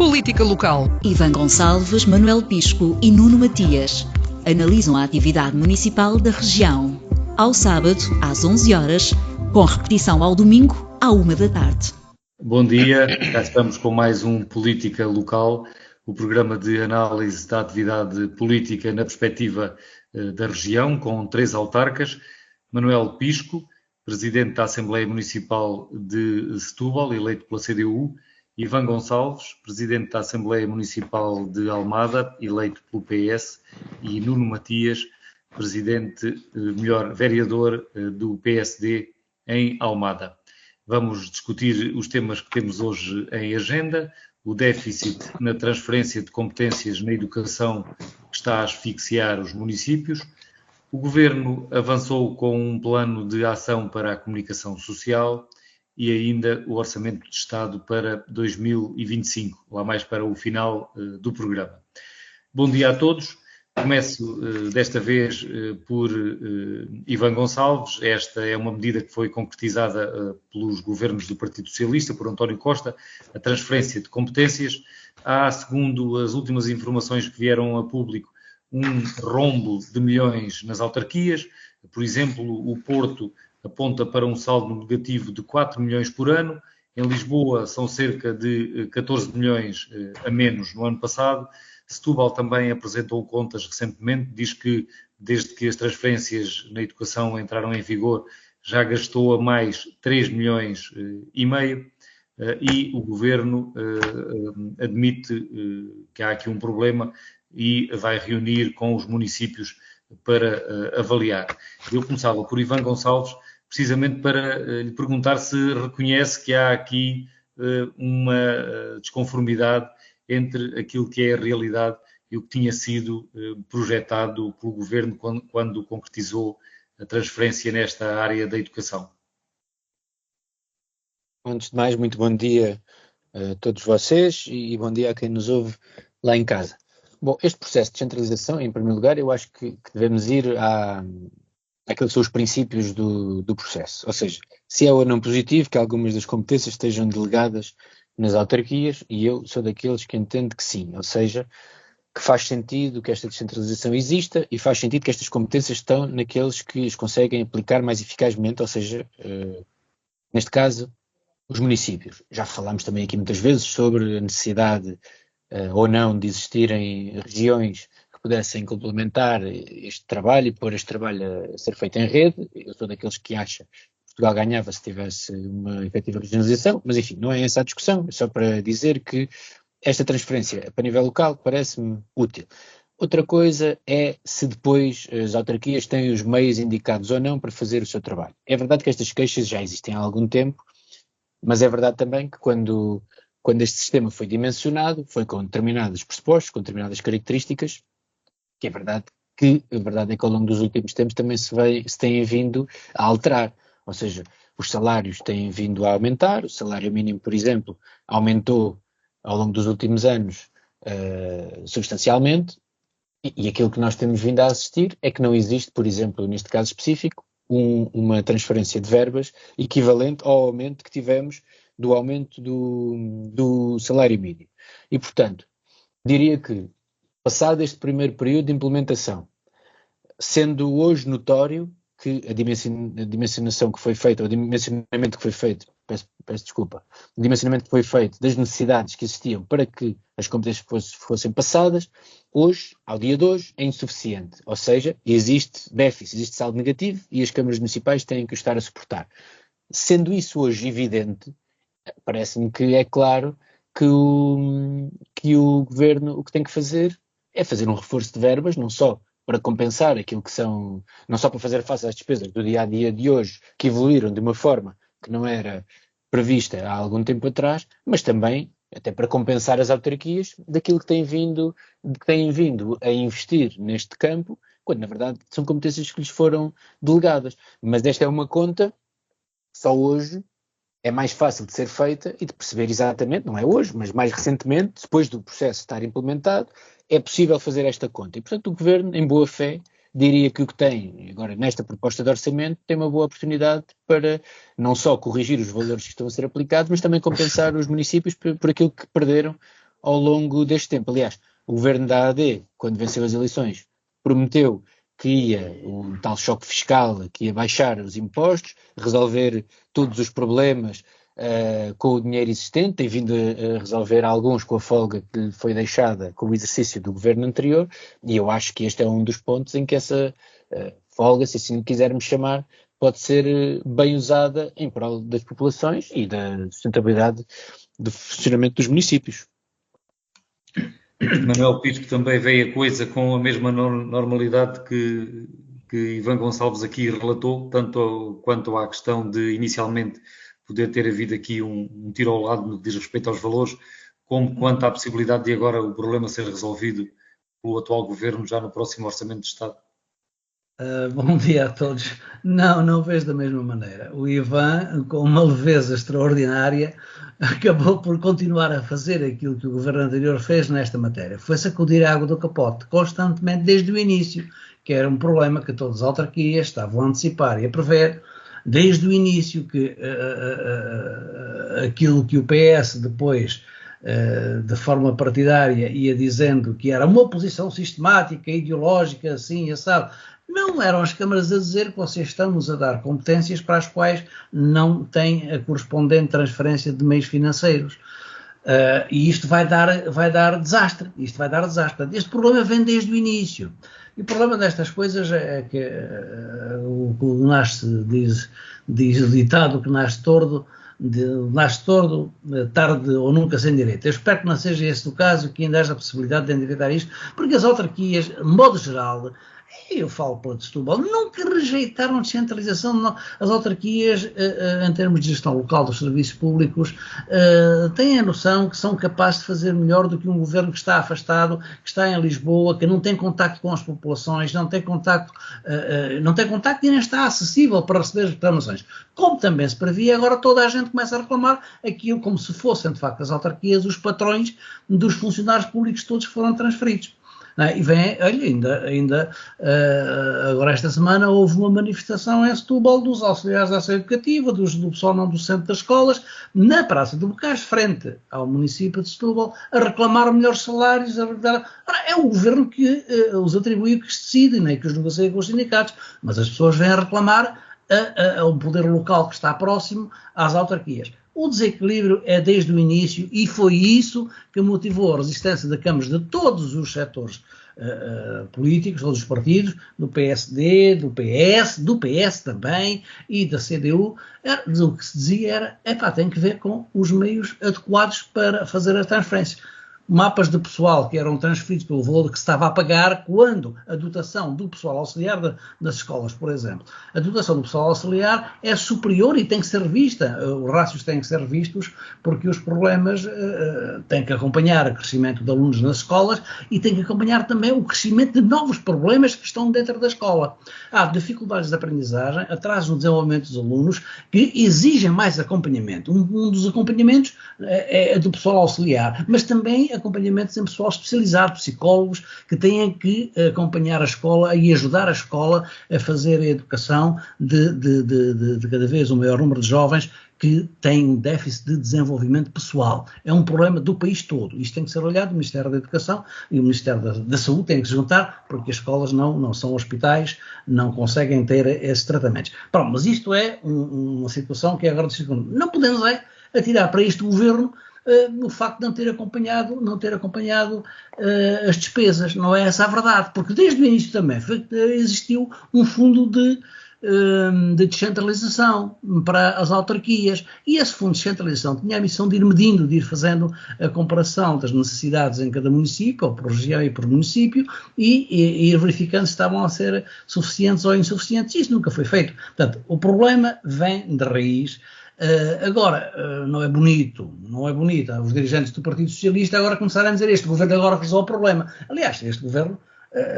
Política local. Ivan Gonçalves, Manuel Pisco e Nuno Matias analisam a atividade municipal da região. Ao sábado, às 11 horas, com repetição ao domingo, à 1 da tarde. Bom dia, cá estamos com mais um Política Local, o programa de análise da atividade política na perspectiva da região, com 3 autarcas: Manuel Pisco, Presidente da Assembleia Municipal de Setúbal, eleito pela CDU, Ivan Gonçalves, Presidente da Assembleia Municipal de Almada, eleito pelo PS, e Nuno Matias, vereador do PSD em Almada. Vamos discutir os temas que temos hoje em agenda: o déficit na transferência de competências na educação que está a asfixiar os municípios. O Governo avançou com um plano de ação para a comunicação social e ainda o Orçamento de Estado para 2025, lá mais para o final do programa. Bom dia a todos. Começo desta vez por Ivan Gonçalves. Esta é uma medida que foi concretizada pelos governos do Partido Socialista, por António Costa, a transferência de competências. Há, segundo as últimas informações que vieram a público, um rombo de milhões nas autarquias. Por exemplo, o Porto aponta para um saldo negativo de 4 milhões por ano. Em Lisboa são cerca de 14 milhões a menos no ano passado. Setúbal também apresentou contas recentemente, diz que desde que as transferências na educação entraram em vigor já gastou a mais 3 milhões e meio, e o Governo admite que há aqui um problema e vai reunir com os municípios para avaliar. Eu começava por Ivan Gonçalves, precisamente para lhe perguntar se reconhece que há aqui uma desconformidade entre aquilo que é a realidade e o que tinha sido projetado pelo Governo quando concretizou a transferência nesta área da educação. Antes de mais, muito bom dia a todos vocês e bom dia a quem nos ouve lá em casa. Bom, este processo de descentralização, em primeiro lugar, eu acho que devemos ir àqueles que são os princípios do processo. Ou seja, se é ou não positivo que algumas das competências estejam delegadas nas autarquias, e eu sou daqueles que entendo que sim, ou seja, que faz sentido que esta descentralização exista e faz sentido que estas competências estão naqueles que as conseguem aplicar mais eficazmente, ou seja, neste caso, os municípios. Já falámos também aqui muitas vezes sobre a necessidade ou não de existirem regiões que pudessem complementar este trabalho e pôr este trabalho a ser feito em rede. Eu sou daqueles que acha que Portugal ganhava se tivesse uma efetiva regionalização, mas enfim, não é essa a discussão, é só para dizer que esta transferência para nível local parece-me útil. Outra coisa é se depois as autarquias têm os meios indicados ou não para fazer o seu trabalho. É verdade que estas queixas já existem há algum tempo, mas é verdade também que quando este sistema foi dimensionado, foi com determinados pressupostos, com determinadas características, que a verdade é que ao longo dos últimos tempos também se têm vindo a alterar. Ou seja, os salários têm vindo a aumentar, o salário mínimo, por exemplo, aumentou ao longo dos últimos anos substancialmente, e aquilo que nós temos vindo a assistir é que não existe, por exemplo, neste caso específico, uma transferência de verbas equivalente ao aumento que tivemos do aumento do salário mínimo. E, portanto, diria que, passado este primeiro período de implementação, sendo hoje notório que a dimensionação que foi feita, ou o dimensionamento que foi feito, peço desculpa, o dimensionamento que foi feito das necessidades que existiam para que as competências fossem passadas, hoje, ao dia de hoje, é insuficiente. Ou seja, existe déficit, existe saldo negativo e as câmaras municipais têm que o estar a suportar. Sendo isso hoje evidente, parece-me que é claro que o Governo o que tem que fazer é fazer um reforço de verbas, não só para compensar aquilo que são, não só para fazer face às despesas do dia-a-dia de hoje, que evoluíram de uma forma que não era prevista há algum tempo atrás, mas também até para compensar as autarquias daquilo que têm vindo a investir neste campo, quando na verdade são competências que lhes foram delegadas. Mas esta é uma conta que só hoje é mais fácil de ser feita e de perceber exatamente, não é hoje, mas mais recentemente, depois do processo estar implementado, é possível fazer esta conta. E, portanto, o Governo, em boa fé, diria que o que tem, agora nesta proposta de orçamento, tem uma boa oportunidade para não só corrigir os valores que estão a ser aplicados, mas também compensar os municípios por aquilo que perderam ao longo deste tempo. Aliás, o governo da AD, quando venceu as eleições, prometeu que ia, o tal choque fiscal, que ia baixar os impostos, resolver todos os problemas com o dinheiro existente, tem vindo a resolver alguns com a folga que lhe foi deixada com o exercício do governo anterior, e eu acho que este é um dos pontos em que essa folga, se assim quisermos chamar, pode ser bem usada em prol das populações e da sustentabilidade do funcionamento dos municípios. Manuel Pisco também veio a coisa com a mesma normalidade que Ivan Gonçalves aqui relatou, tanto quanto à questão de inicialmente poder ter havido aqui um tiro ao lado no que diz respeito aos valores, como quanto à possibilidade de agora o problema ser resolvido pelo atual governo já no próximo Orçamento de Estado. Bom dia a todos. Não vejo da mesma maneira. O Ivan, com uma leveza extraordinária, acabou por continuar a fazer aquilo que o governo anterior fez nesta matéria. Foi sacudir a água do capote constantemente desde o início, que era um problema que todas as autarquias estavam a antecipar e a prever desde o início, que aquilo que o PS depois, de forma partidária, ia dizendo que era uma oposição sistemática, ideológica, assim, assado. Não eram as câmaras a dizer que vocês estamos a dar competências para as quais não tem a correspondente transferência de meios financeiros. E isto vai dar desastre. Portanto, este problema vem desde o início. E o problema destas coisas é que o que nasce, diz o ditado que nasce tordo, tarde ou nunca sem direito. Eu espero que não seja esse o caso, que ainda haja a possibilidade de endireitar isto, porque as autarquias, de modo geral, eu falo pela de Setúbal, nunca rejeitaram a descentralização. Não. As autarquias, em termos de gestão local dos serviços públicos, têm a noção que são capazes de fazer melhor do que um governo que está afastado, que está em Lisboa, que não tem contacto com as populações, não tem contacto e nem está acessível para receber as reclamações. Como também se previa, agora toda a gente começa a reclamar aquilo como se fossem, de facto, as autarquias os patrões dos funcionários públicos todos que foram transferidos. E vem, olha, ainda agora esta semana houve uma manifestação em Setúbal dos auxiliares da ação educativa, do pessoal não docente das escolas, na Praça do Bocage, frente ao município de Setúbal, a reclamar melhores salários. É o governo que os atribui que se decide, nem que os negocia com os sindicatos, mas as pessoas vêm a reclamar ao poder local que está próximo às autarquias. O desequilíbrio é desde o início e foi isso que motivou a resistência de câmaras de todos os setores políticos, todos os partidos, do PSD, do PS, do PS também e da CDU. O que se dizia era, tem que ver com os meios adequados para fazer as transferências. Mapas de pessoal que eram transferidos pelo valor que se estava a pagar quando a dotação do pessoal auxiliar das escolas, por exemplo. A dotação do pessoal auxiliar é superior e tem que ser revista. Os rácios têm que ser revistos porque os problemas têm que acompanhar o crescimento de alunos nas escolas e têm que acompanhar também o crescimento de novos problemas que estão dentro da escola. Há dificuldades de aprendizagem, atraso no desenvolvimento dos alunos que exigem mais acompanhamento. Um dos acompanhamentos é do pessoal auxiliar, mas também acompanhamentos em pessoal especializado, psicólogos que têm que acompanhar a escola e ajudar a escola a fazer a educação de cada vez um maior número de jovens que têm um déficit de desenvolvimento pessoal. É um problema do país todo. Isto tem que ser olhado. O Ministério da Educação e o Ministério da Saúde têm que se juntar, porque as escolas não são hospitais, não conseguem ter esses tratamentos. Pronto, mas isto é uma situação que é agora de não podemos atirar para este governo o facto de não ter acompanhado as despesas. Não é essa a verdade, porque desde o início também existiu um fundo de descentralização para as autarquias e esse fundo de descentralização tinha a missão de ir medindo, de ir fazendo a comparação das necessidades em cada município, ou por região e por município, e ir verificando se estavam a ser suficientes ou insuficientes. Isso nunca foi feito. Portanto, o problema vem de raiz. Agora, não é bonito os dirigentes do Partido Socialista agora começarem a dizer este governo agora resolve o problema. Aliás, este governo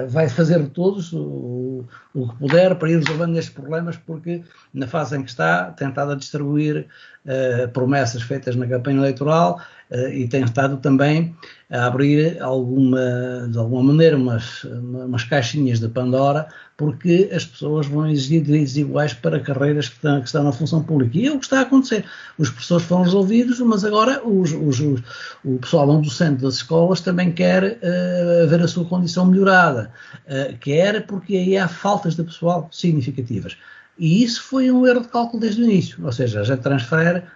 vai fazer de todos o que puder para ir resolvendo estes problemas, porque na fase em que está, tentado a distribuir promessas feitas na campanha eleitoral, e tem estado também a abrir de alguma maneira umas caixinhas de Pandora, porque as pessoas vão exigir direitos iguais para carreiras que estão na função pública. E é o que está a acontecer. Os professores foram resolvidos, mas agora o pessoal não docente das escolas também quer ver a sua condição melhorada. Quer porque aí há faltas de pessoal significativas. E isso foi um erro de cálculo desde o início, ou seja, a gente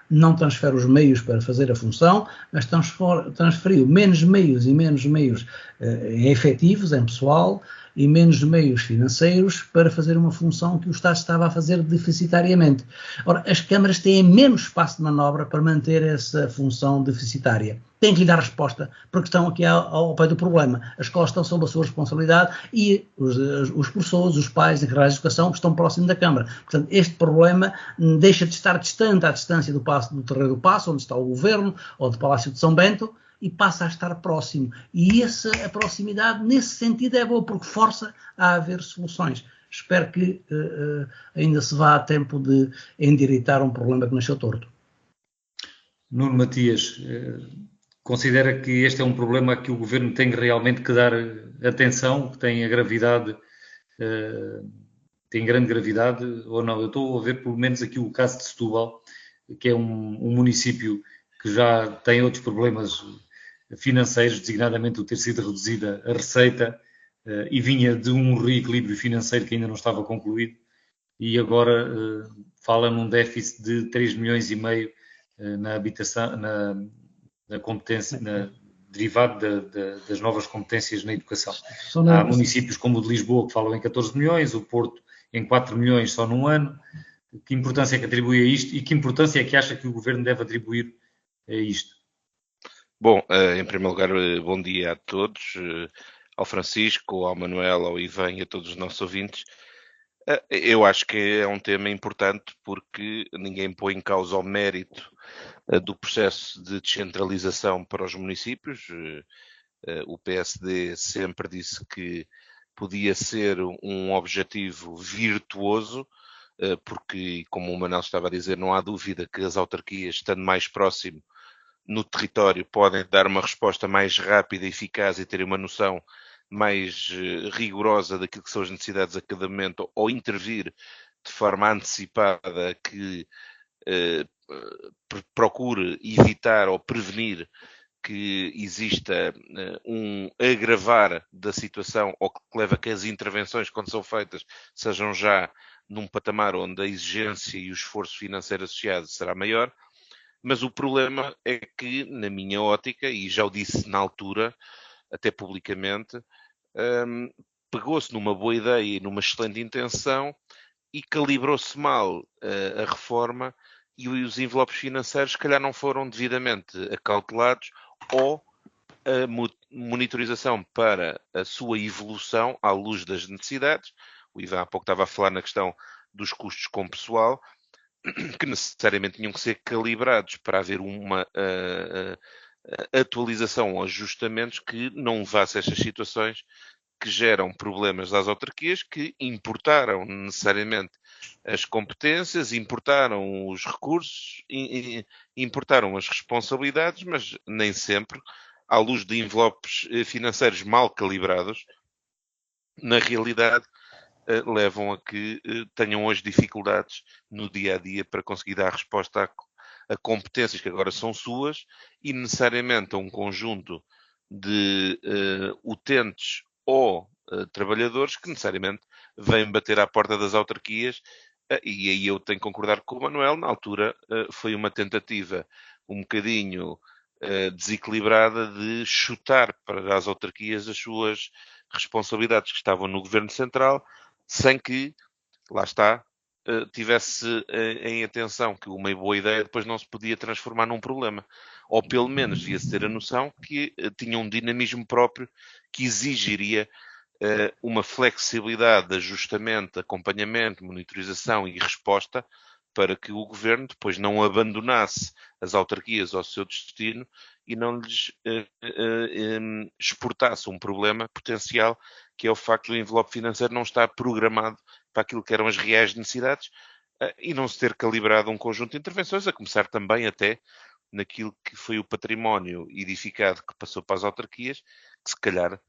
não transfere os meios para fazer a função, mas transferiu menos meios efetivos, em pessoal, e menos meios financeiros para fazer uma função que o Estado estava a fazer deficitariamente. Ora, as câmaras têm menos espaço de manobra para manter essa função deficitária. Têm que lhe dar resposta, porque estão aqui ao pé do problema. As escolas estão sob a sua responsabilidade e os professores, os pais, a carreira de educação estão próximos da Câmara. Portanto, este problema deixa de estar distante à distância do Terreiro do Paço, onde está o Governo, ou do Palácio de São Bento, e passa a estar próximo. E a proximidade, nesse sentido, é boa, porque força a haver soluções. Espero que ainda se vá a tempo de endireitar um problema que nasceu torto. Nuno Matias, considera que este é um problema a que o Governo tem realmente que dar atenção, que tem a gravidade, tem grande gravidade ou não? Eu estou a ver pelo menos aqui o caso de Setúbal, que é um município que já tem outros problemas financeiros, designadamente o ter sido reduzida a receita, e vinha de um reequilíbrio financeiro que ainda não estava concluído, e agora fala num déficit de 3,5 milhões na habitação, na competência, derivado das novas competências na educação. Há municípios como o de Lisboa que falam em 14 milhões, o Porto em 4 milhões só num ano. Que importância é que atribui a isto e que importância é que acha que o Governo deve atribuir a isto? Bom, em primeiro lugar, bom dia a todos, ao Francisco, ao Manuel, ao Ivan e a todos os nossos ouvintes. Eu acho que é um tema importante porque ninguém põe em causa o mérito do processo de descentralização para os municípios. O PSD sempre disse que podia ser um objetivo virtuoso, porque, como o Manuel estava a dizer, não há dúvida que as autarquias, estando mais próximo no território, podem dar uma resposta mais rápida e eficaz e terem uma noção mais rigorosa daquilo que são as necessidades a cada momento, ou intervir de forma antecipada que procure evitar ou prevenir que exista um agravar da situação ou que leva a que as intervenções, quando são feitas, sejam já num patamar onde a exigência e o esforço financeiro associado será maior. Mas o problema é que, na minha ótica, e já o disse na altura, até publicamente, pegou-se numa boa ideia e numa excelente intenção e calibrou-se mal a reforma e os envelopes financeiros, se calhar, não foram devidamente acautelados ou a monitorização para a sua evolução à luz das necessidades. O Ivan há pouco estava a falar na questão dos custos com pessoal, que necessariamente tinham que ser calibrados para haver uma atualização ou ajustamentos que não levasse a estas situações que geram problemas às autarquias, que importaram necessariamente as competências, importaram os recursos, importaram as responsabilidades, mas nem sempre, à luz de envelopes financeiros mal calibrados, na realidade, levam a que tenham hoje dificuldades no dia-a-dia para conseguir dar resposta a competências que agora são suas e necessariamente a um conjunto de utentes ou trabalhadores que necessariamente vêm bater à porta das autarquias, e aí eu tenho que concordar com o Manuel. Na altura foi uma tentativa um bocadinho desequilibrada de chutar para as autarquias as suas responsabilidades que estavam no Governo Central, sem que, lá está, tivesse em atenção que uma boa ideia depois não se podia transformar num problema. Ou pelo menos devia-se ter a noção que tinha um dinamismo próprio que exigiria uma flexibilidade de ajustamento, acompanhamento, monitorização e resposta para que o Governo depois não abandonasse as autarquias ao seu destino e não lhes exportasse um problema potencial, que é o facto do envelope financeiro não estar programado para aquilo que eram as reais necessidades e não se ter calibrado um conjunto de intervenções, a começar também até naquilo que foi o património edificado que passou para as autarquias, que se calhar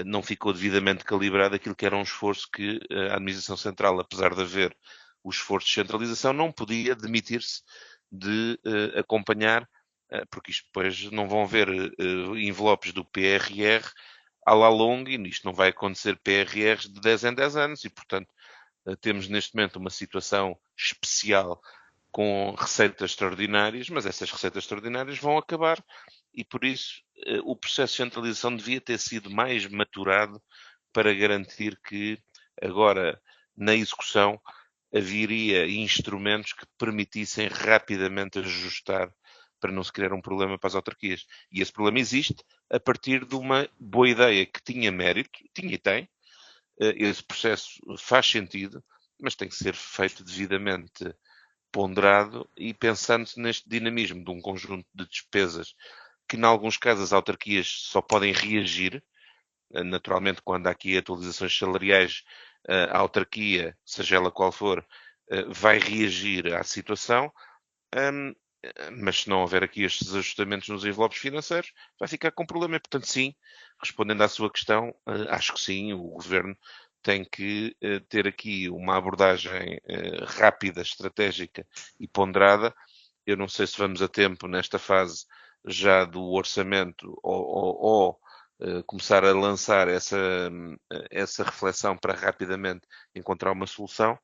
não ficou devidamente calibrado aquilo que era um esforço que a Administração Central, apesar de haver o esforço de centralização, não podia demitir-se de acompanhar, porque isto depois não vão haver envelopes do PRR à la longa, e isto não vai acontecer PRRs de 10 em 10 anos, e portanto temos neste momento uma situação especial com receitas extraordinárias, mas essas receitas extraordinárias vão acabar, e por isso o processo de centralização devia ter sido mais maturado para garantir que agora na execução haveria instrumentos que permitissem rapidamente ajustar para não se criar um problema para as autarquias. E esse problema existe a partir de uma boa ideia que tinha mérito, tinha e tem. Esse processo faz sentido, mas tem que ser feito devidamente ponderado e pensando neste dinamismo de um conjunto de despesas que, em alguns casos, as autarquias só podem reagir. Naturalmente, quando há aqui atualizações salariais, a autarquia, seja ela qual for, vai reagir à situação, mas se não houver aqui estes ajustamentos nos envelopes financeiros, vai ficar com problema. E, portanto, sim, respondendo à sua questão, acho que sim, o Governo tem que ter aqui uma abordagem rápida, estratégica e ponderada. Eu não sei se vamos a tempo nesta fase já do orçamento ou começar a lançar essa reflexão para rapidamente encontrar uma solução,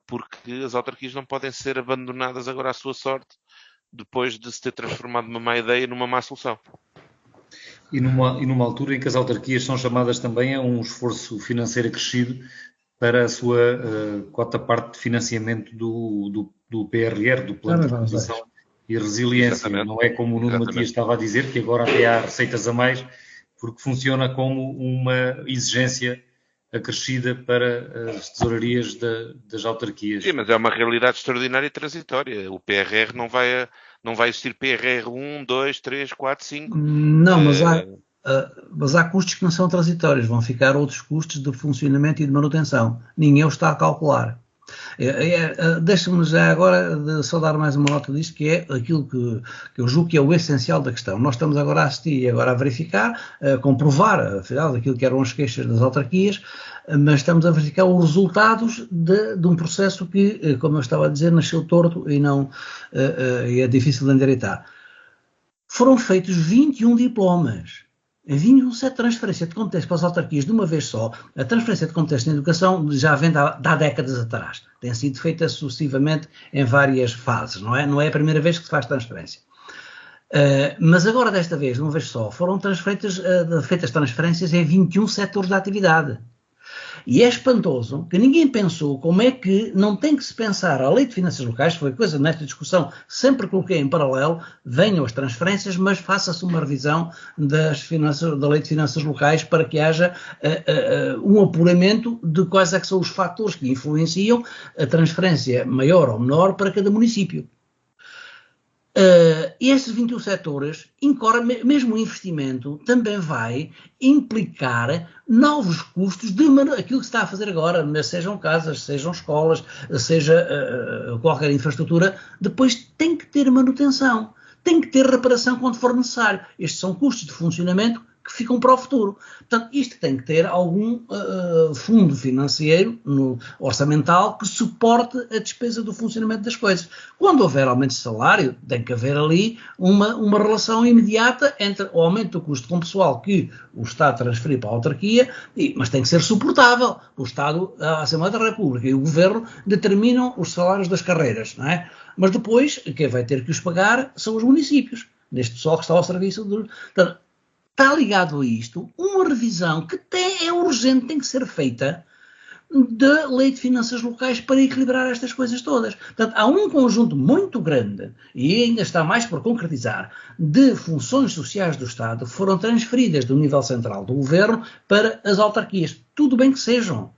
porque as autarquias não podem ser abandonadas agora à sua sorte, depois de se ter transformado uma má ideia numa má solução. E numa altura em que as autarquias são chamadas também a um esforço financeiro acrescido para a sua cota-parte de financiamento do PRR, do Plano de Recuperação e Resiliência. Exatamente. Não é como o Nuno Matias estava a dizer, que agora até há receitas a mais, porque funciona como uma exigência acrescida para as tesourarias das autarquias. Sim, mas é uma realidade extraordinária e transitória. O PRR não vai existir PRR 1, 2, 3, 4, 5. Não, mas há custos que não são transitórios. Vão ficar outros custos de funcionamento e de manutenção. Ninguém os está a calcular. Deixa-me já agora só dar mais uma nota disto, que é aquilo que eu julgo que é o essencial da questão. Nós estamos agora a assistir e agora a verificar, a comprovar, afinal, daquilo que eram as queixas das autarquias, mas estamos a verificar os resultados de um processo que, como eu estava a dizer, nasceu torto e é difícil de endireitar. Foram feitos 21 diplomas. 21 transferência de competências para as autarquias de uma vez só. A transferência de competências na educação já vem de há décadas atrás. Tem sido feita sucessivamente em várias fases, não é? Não é a primeira vez que se faz transferência. Mas agora, desta vez, de uma vez só, foram feitas transferências em 21 setores de atividade. E é espantoso que ninguém pensou como é que não tem que se pensar a lei de finanças locais, foi coisa nesta discussão, sempre coloquei em paralelo, venham as transferências, mas faça-se uma revisão da lei de finanças locais para que haja um apuramento de quais é que são os fatores que influenciam a transferência maior ou menor para cada município. E estes 21 setores, mesmo o investimento, também vai implicar novos custos de aquilo que se está a fazer agora, sejam casas, sejam escolas, seja qualquer infraestrutura, depois tem que ter manutenção, tem que ter reparação quando for necessário. Estes são custos de funcionamento que ficam para o futuro. Portanto, isto tem que ter algum fundo financeiro orçamental que suporte a despesa do funcionamento das coisas. Quando houver aumento de salário, tem que haver ali uma relação imediata entre o aumento do custo com pessoal que o Estado transferir para a autarquia, mas tem que ser suportável. O Estado, a Assembleia da República e o Governo determinam os salários das carreiras, não é? Mas depois, quem vai ter que os pagar são os municípios, deste pessoal que está ao serviço do... Portanto, está ligado a isto uma revisão que é urgente, tem que ser feita, da lei de finanças locais para equilibrar estas coisas todas. Portanto, há um conjunto muito grande, e ainda está mais por concretizar, de funções sociais do Estado que foram transferidas do nível central do Governo para as autarquias. Tudo bem que sejam,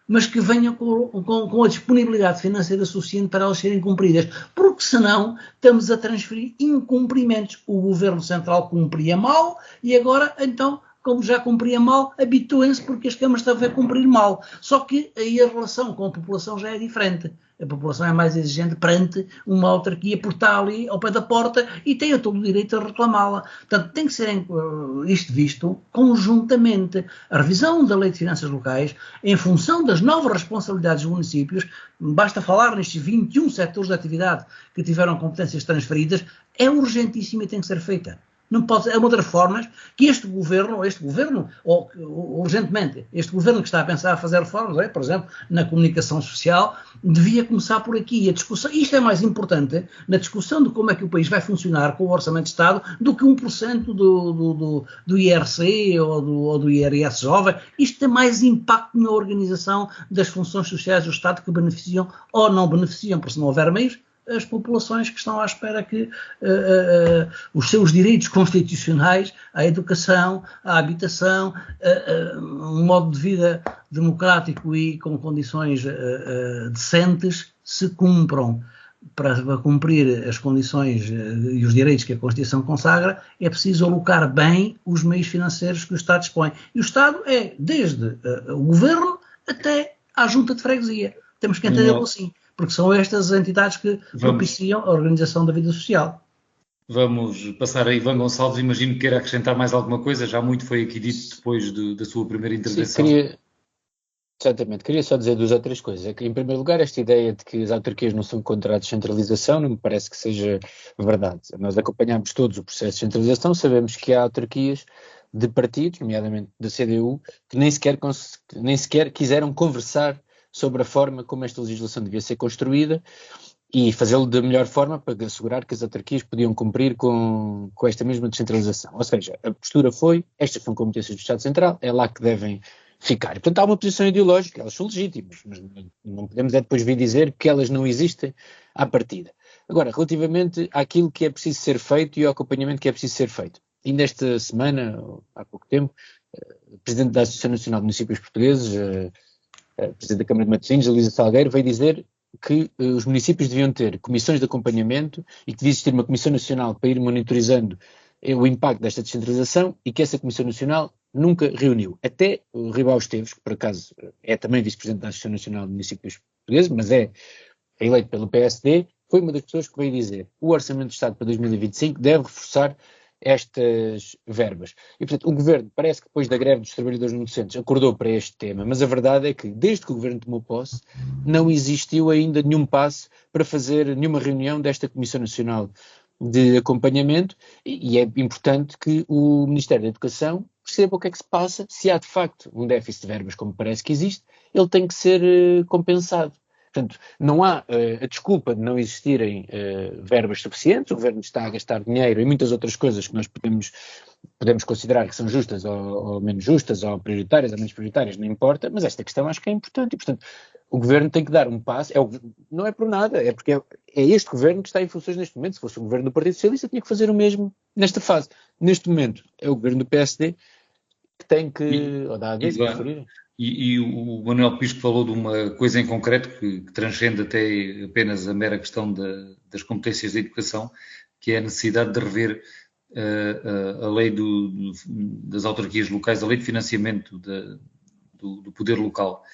mas que venham com a disponibilidade financeira suficiente para elas serem cumpridas, porque senão estamos a transferir incumprimentos. O Governo Central cumpria mal e agora, então, como já cumpria mal, habituem-se porque as câmaras estão a cumprir mal. Só que aí a relação com a população já é diferente. A população é mais exigente perante uma autarquia por estar ali ao pé da porta e tem todo o direito a reclamá-la. Portanto, tem que ser isto visto conjuntamente. A revisão da Lei de Finanças Locais, em função das novas responsabilidades dos municípios, basta falar nestes 21 setores de atividade que tiveram competências transferidas, é urgentíssima e tem que ser feita. Não pode, é uma das formas que este governo, ou urgentemente, este governo que está a pensar a fazer reformas, por exemplo, na comunicação social, devia começar por aqui. A discussão, isto é mais importante na discussão de como é que o país vai funcionar com o Orçamento de Estado do que 1% do IRC ou do IRS jovem. Isto tem mais impacto na organização das funções sociais do Estado que beneficiam ou não beneficiam, porque se não houver meios, as populações que estão à espera que os seus direitos constitucionais à educação, à habitação, um modo de vida democrático e com condições decentes se cumpram. Para cumprir as condições e os direitos que a Constituição consagra, é preciso alocar bem os meios financeiros que o Estado dispõe. E o Estado é desde o Governo até à Junta de Freguesia. Temos que entendê-lo assim. Porque são estas entidades que propiciam a organização da vida social. Vamos passar a Ivan Gonçalves. Imagino que queira acrescentar mais alguma coisa. Já muito foi aqui dito depois da sua primeira intervenção. Sim, queria só dizer 2 ou 3 coisas. É que, em primeiro lugar, esta ideia de que as autarquias não são contra a descentralização não me parece que seja verdade. Nós acompanhamos todos o processo de descentralização, sabemos que há autarquias de partidos, nomeadamente da CDU, que nem sequer quiseram conversar sobre a forma como esta legislação devia ser construída e fazê-lo da melhor forma para assegurar que as autarquias podiam cumprir com esta mesma descentralização. Ou seja, a postura foi, estas são competências do Estado Central, é lá que devem ficar. E, portanto, há uma posição ideológica, elas são legítimas, mas não podemos depois vir dizer que elas não existem à partida. Agora, relativamente àquilo que é preciso ser feito e ao acompanhamento que é preciso ser feito. Ainda esta semana, há pouco tempo, o Presidente da Associação Nacional de Municípios Portugueses, a Presidente da Câmara de Matosinhos, a Luísa Salgueiro, veio dizer que os municípios deviam ter comissões de acompanhamento e que devia existir uma Comissão Nacional para ir monitorizando o impacto desta descentralização e que essa Comissão Nacional nunca reuniu. Até o Ribau Esteves, que por acaso é também Vice-Presidente da Associação Nacional de Municípios Portugueses, mas é eleito pelo PSD, foi uma das pessoas que veio dizer o Orçamento de Estado para 2025 deve reforçar estas verbas. E, portanto, o Governo parece que depois da greve dos trabalhadores não docentes acordou para este tema, mas a verdade é que desde que o Governo tomou posse não existiu ainda nenhum passo para fazer nenhuma reunião desta Comissão Nacional de Acompanhamento e é importante que o Ministério da Educação perceba o que é que se passa. Se há de facto um déficit de verbas, como parece que existe, ele tem que ser compensado. Portanto, não há a desculpa de não existirem verbas suficientes, o Governo está a gastar dinheiro e muitas outras coisas que nós podemos considerar que são justas ou menos justas, ou prioritárias ou menos prioritárias, não importa, mas esta questão acho que é importante e, portanto, o Governo tem que dar um passo, não é por nada, é porque é este Governo que está em funções neste momento. Se fosse o Governo do Partido Socialista, tinha que fazer o mesmo nesta fase. Neste momento, é o Governo do PSD que tem que, ou dá a vez, preferir. E o Manuel Pisco falou de uma coisa em concreto que transcende até apenas a mera questão das competências da educação, que é a necessidade de rever a lei das autarquias locais, a lei de financiamento do poder local.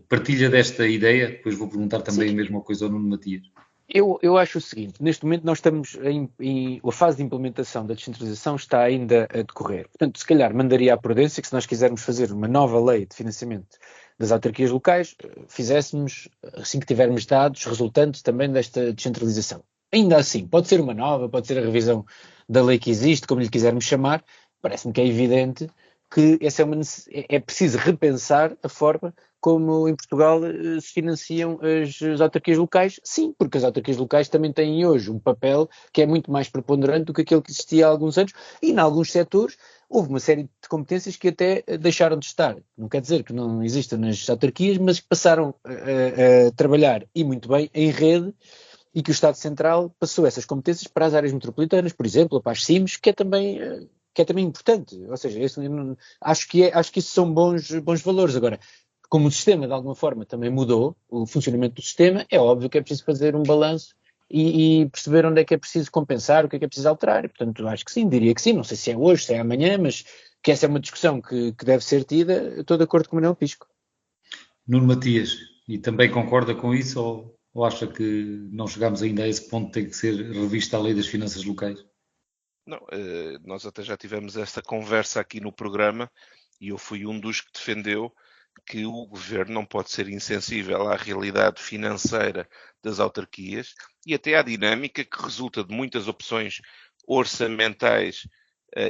Partilha desta ideia? Depois vou perguntar também a mesma coisa ao Nuno Matias. Eu acho o seguinte, neste momento nós estamos a fase de implementação da descentralização está ainda a decorrer. Portanto, se calhar mandaria à prudência que se nós quisermos fazer uma nova lei de financiamento das autarquias locais, fizéssemos assim que tivermos dados resultantes também desta descentralização. Ainda assim, pode ser uma nova, pode ser a revisão da lei que existe, como lhe quisermos chamar, parece-me que é evidente que é preciso repensar a forma como em Portugal se financiam as autarquias locais. Sim, porque as autarquias locais também têm hoje um papel que é muito mais preponderante do que aquele que existia há alguns anos e, em alguns setores, houve uma série de competências que até deixaram de estar. Não quer dizer que não existam nas autarquias, mas que passaram a trabalhar, e muito bem, em rede, e que o Estado Central passou essas competências para as áreas metropolitanas, por exemplo, para as CIMs, que é também importante. Ou seja, acho que isso são bons valores. Agora, como o sistema de alguma forma também mudou, o funcionamento do sistema, é óbvio que é preciso fazer um balanço e perceber onde é que é preciso compensar, o que é preciso alterar. E, portanto, acho que sim, diria que sim. Não sei se é hoje, se é amanhã, mas que essa é uma discussão que deve ser tida. Estou de acordo com o Manuel Pisco. Nuno Matias, e também concorda com isso ou acha que não chegamos ainda a esse ponto de ter que ser revista a lei das finanças locais? Não, nós até já tivemos esta conversa aqui no programa e eu fui um dos que defendeu que o governo não pode ser insensível à realidade financeira das autarquias e até à dinâmica que resulta de muitas opções orçamentais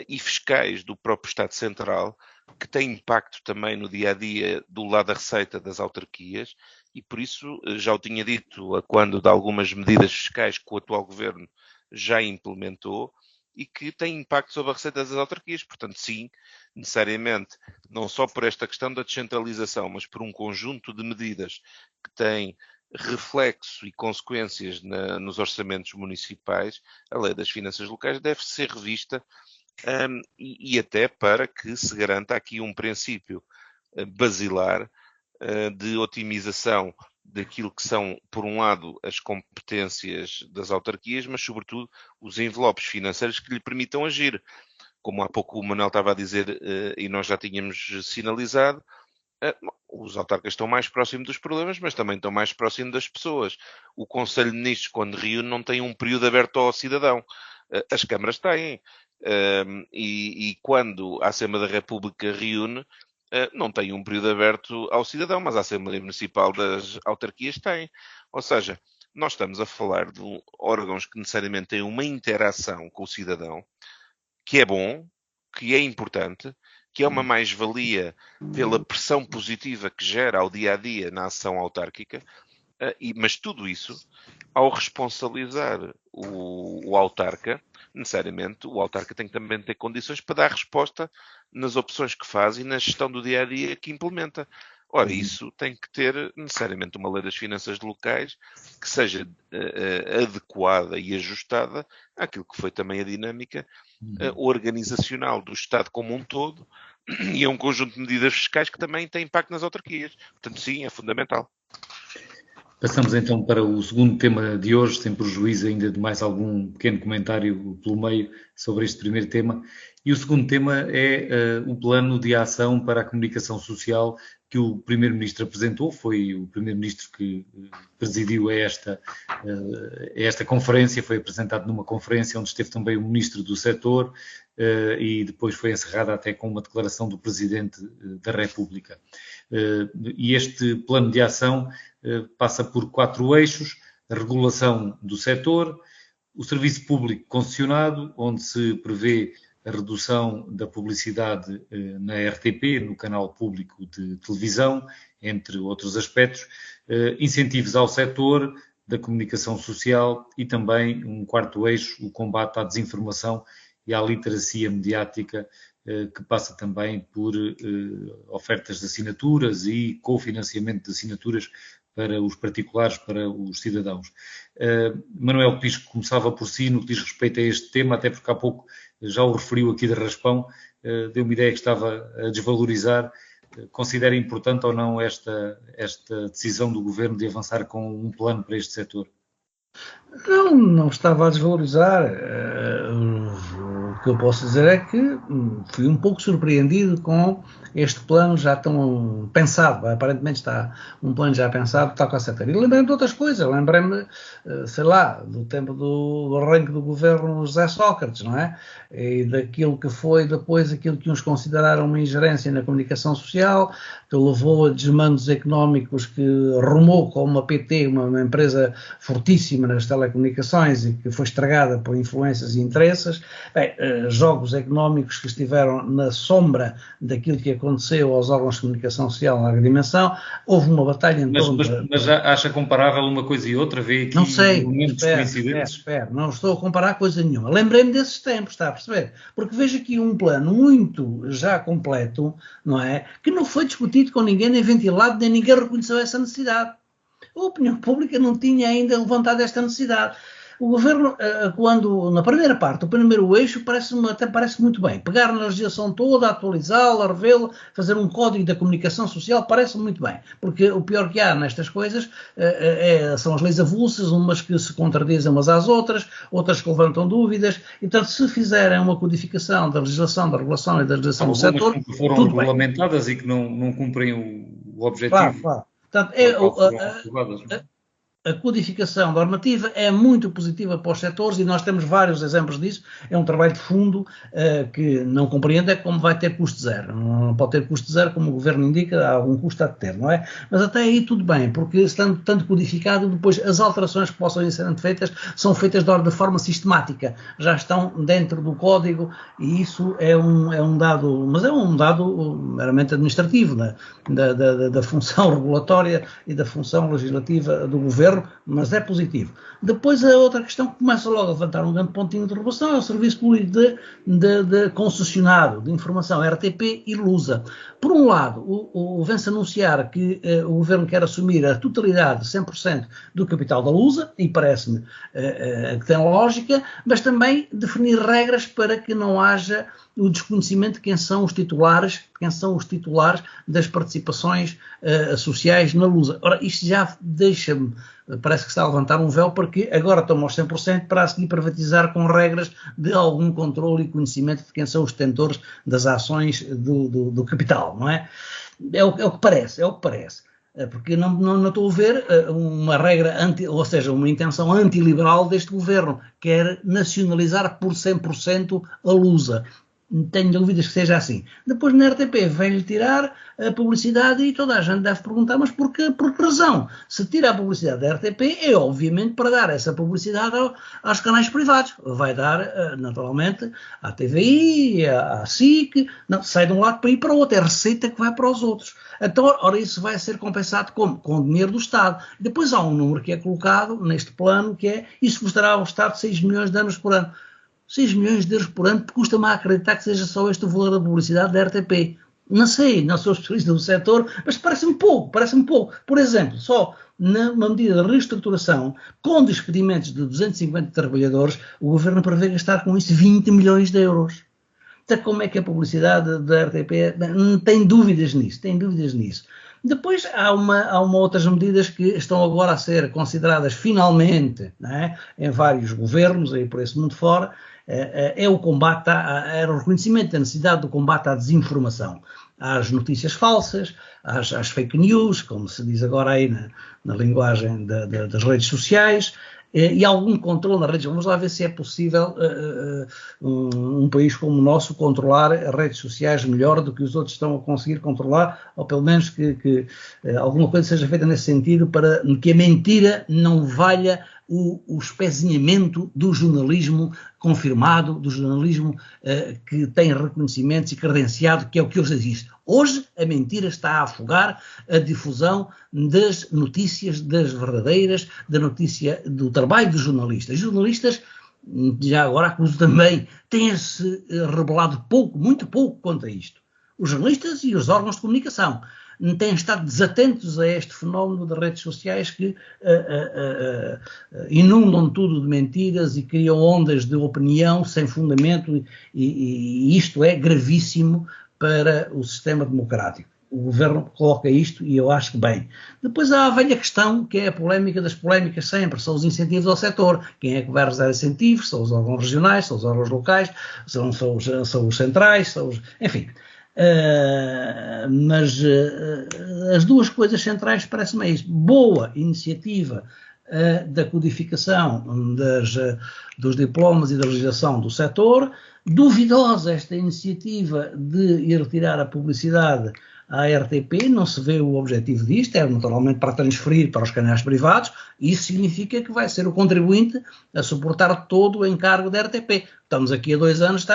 e fiscais do próprio Estado Central, que tem impacto também no dia-a-dia do lado da receita das autarquias, e por isso já o tinha dito a quando de algumas medidas fiscais que o atual governo já implementou e que têm impacto sobre a receita das autarquias. Portanto, sim, necessariamente, não só por esta questão da descentralização, mas por um conjunto de medidas que têm reflexo e consequências nos orçamentos municipais, a lei das finanças locais deve ser revista e até para que se garanta aqui um princípio basilar de otimização daquilo que são, por um lado, as competências das autarquias, mas, sobretudo, os envelopes financeiros que lhe permitam agir. Como há pouco o Manuel estava a dizer, e nós já tínhamos sinalizado, os autarcas estão mais próximos dos problemas, mas também estão mais próximos das pessoas. O Conselho de Ministros, quando reúne, não tem um período aberto ao cidadão. As câmaras têm. E quando a Assembleia da República reúne, não tem um período aberto ao cidadão, mas a Assembleia Municipal das autarquias tem. Ou seja, nós estamos a falar de órgãos que necessariamente têm uma interação com o cidadão, que é bom, que é importante, que é uma mais-valia pela pressão positiva que gera ao dia-a-dia na ação autárquica, mas tudo isso, ao responsabilizar o autarca, necessariamente o autarca tem que também ter condições para dar resposta nas opções que faz e na gestão do dia-a-dia que implementa. Ora, isso tem que ter necessariamente uma lei das finanças locais que seja adequada e ajustada àquilo que foi também a dinâmica organizacional do Estado como um todo e a um conjunto de medidas fiscais que também têm impacto nas autarquias. Portanto, sim, é fundamental. Passamos então para o segundo tema de hoje, sem prejuízo ainda de mais algum pequeno comentário pelo meio sobre este primeiro tema. E o segundo tema é o plano de ação para a comunicação social que o Primeiro-Ministro apresentou. Foi o Primeiro-Ministro que presidiu esta conferência, foi apresentado numa conferência onde esteve também o Ministro do Setor e depois foi encerrada até com uma declaração do Presidente da República. E este plano de ação passa por 4 eixos: a regulação do setor, o serviço público concessionado, onde se prevê a redução da publicidade na RTP, no canal público de televisão, entre outros aspectos, incentivos ao setor da comunicação social e também um 4º eixo, o combate à desinformação e à literacia mediática, que passa também por ofertas de assinaturas e cofinanciamento de assinaturas para os particulares, para os cidadãos. Manuel Pisco começava por si no que diz respeito a este tema, até porque há pouco já o referiu aqui de raspão, deu-me ideia que estava a desvalorizar. Considera importante ou não esta decisão do Governo de avançar com um plano para este setor? Não estava a desvalorizar. O que eu posso dizer é que fui um pouco surpreendido com este plano já tão pensado. Aparentemente está um plano já pensado, está com a setor. E lembrei-me de outras coisas. Lembrei-me, sei lá, do tempo do arranque do governo José Sócrates, não é? E daquilo que foi depois aquilo que uns consideraram uma ingerência na comunicação social, que levou a desmandos económicos, que rumou com uma PT, uma empresa fortíssima nas telecomunicações e que foi estragada por influências e interesses. Bem, jogos económicos que estiveram na sombra daquilo que aconteceu aos órgãos de comunicação social na larga dimensão. Houve uma batalha em torno... Mas já acha comparável uma coisa e outra? Vê aqui não sei, momentos coincidentes? Espera, não estou a comparar coisa nenhuma. Lembrei-me desses tempos, está a perceber? Porque vejo aqui um plano muito já completo, não é? Que não foi discutido com ninguém, nem ventilado, nem ninguém reconheceu essa necessidade. A opinião pública não tinha ainda levantado esta necessidade. O Governo, quando, na primeira parte, o primeiro eixo, até parece muito bem. Pegar na legislação toda, atualizá-la, revê-la, fazer um código da comunicação social, parece muito bem. Porque o pior que há nestas coisas são as leis avulsas, umas que se contradizem umas às outras que levantam dúvidas. E, portanto, se fizerem uma codificação da legislação, da regulação e da legislação do setor, que foram regulamentadas e que não cumprem o objetivo. Claro. Portanto, a codificação normativa é muito positiva para os setores e nós temos vários exemplos disso. É um trabalho de fundo que não compreende é como vai ter custo zero. Não pode ter custo zero, como o Governo indica, há algum custo a ter, não é? Mas até aí tudo bem, porque estando tanto codificado, depois as alterações que possam ser feitas são feitas de forma sistemática. Já estão dentro do código e isso é um dado, mas é um dado meramente administrativo, né? Da função regulatória e da função legislativa do Governo, mas é positivo. Depois a outra questão que começa logo a levantar um grande pontinho de interrogação é o serviço público de concessionado de informação, RTP e Lusa. Por um lado, vem-se anunciar que o Governo quer assumir a totalidade, 100% do capital da Lusa, e parece-me que tem lógica, mas também definir regras para que não haja o desconhecimento de quem são os titulares das participações sociais na Lusa. Ora, isto já deixa-me, parece que está a levantar um véu, porque agora estão aos 100% para a seguir privatizar com regras de algum controle e conhecimento de quem são os detentores das ações do capital, não é? É o que parece. Porque não estou a ver uma regra, ou seja, uma intenção antiliberal deste Governo, quer nacionalizar por 100% a Lusa. Tenho dúvidas que seja assim. Depois na RTP vem-lhe tirar a publicidade e toda a gente deve perguntar, mas por que razão? Se tira a publicidade da RTP é obviamente para dar essa publicidade aos canais privados. Vai dar naturalmente à TVI, à SIC, não, sai de um lado para ir para o outro, é receita que vai para os outros. Então, ora, isso vai ser compensado como? Com o dinheiro do Estado. Depois há um número que é colocado neste plano que é, isso custará ao Estado 6 milhões de euros por ano. 6 milhões de euros por ano, custa-me a acreditar que seja só este o valor da publicidade da RTP. Não sei, não sou especialista do setor, mas parece-me pouco. Por exemplo, só numa medida de reestruturação, com despedimentos de 250 trabalhadores, o Governo prevê gastar com isso 20 milhões de euros. Então, como é que a publicidade da RTP tem dúvidas nisso? Depois há outras medidas que estão agora a ser consideradas finalmente, não é, em vários governos, aí por esse mundo fora, é o combate, é o reconhecimento da necessidade do combate à desinformação, às notícias falsas, às fake news, como se diz agora aí na linguagem das redes sociais, e algum controle nas redes. Vamos lá ver se é possível um país como o nosso controlar as redes sociais melhor do que os outros estão a conseguir controlar, ou pelo menos que alguma coisa seja feita nesse sentido para que a mentira não valha o espezinhamento do jornalismo confirmado, do jornalismo que tem reconhecimentos e credenciado, que é o que hoje existe. Hoje a mentira está a afogar a difusão das notícias, das verdadeiras, da notícia, do trabalho dos jornalistas. Os jornalistas, já agora acuso também, têm-se revelado muito pouco quanto a isto. Os jornalistas e os órgãos de comunicação têm estado desatentos a este fenómeno das redes sociais que inundam tudo de mentiras e criam ondas de opinião sem fundamento e isto é gravíssimo para o sistema democrático. O Governo coloca isto e eu acho que bem. Depois há a velha questão, que é a polémica das polémicas sempre, são os incentivos ao setor. Quem é que vai realizar incentivos? São os órgãos regionais, são os órgãos locais, são os centrais, enfim. Mas as duas coisas centrais parecem-me isso. Boa iniciativa da codificação dos diplomas e da legislação do setor, duvidosa esta iniciativa de ir retirar a publicidade à RTP, não se vê o objetivo disto, é naturalmente para transferir para os canais privados, e isso significa que vai ser o contribuinte a suportar todo o encargo da RTP. Estamos aqui há 2 anos,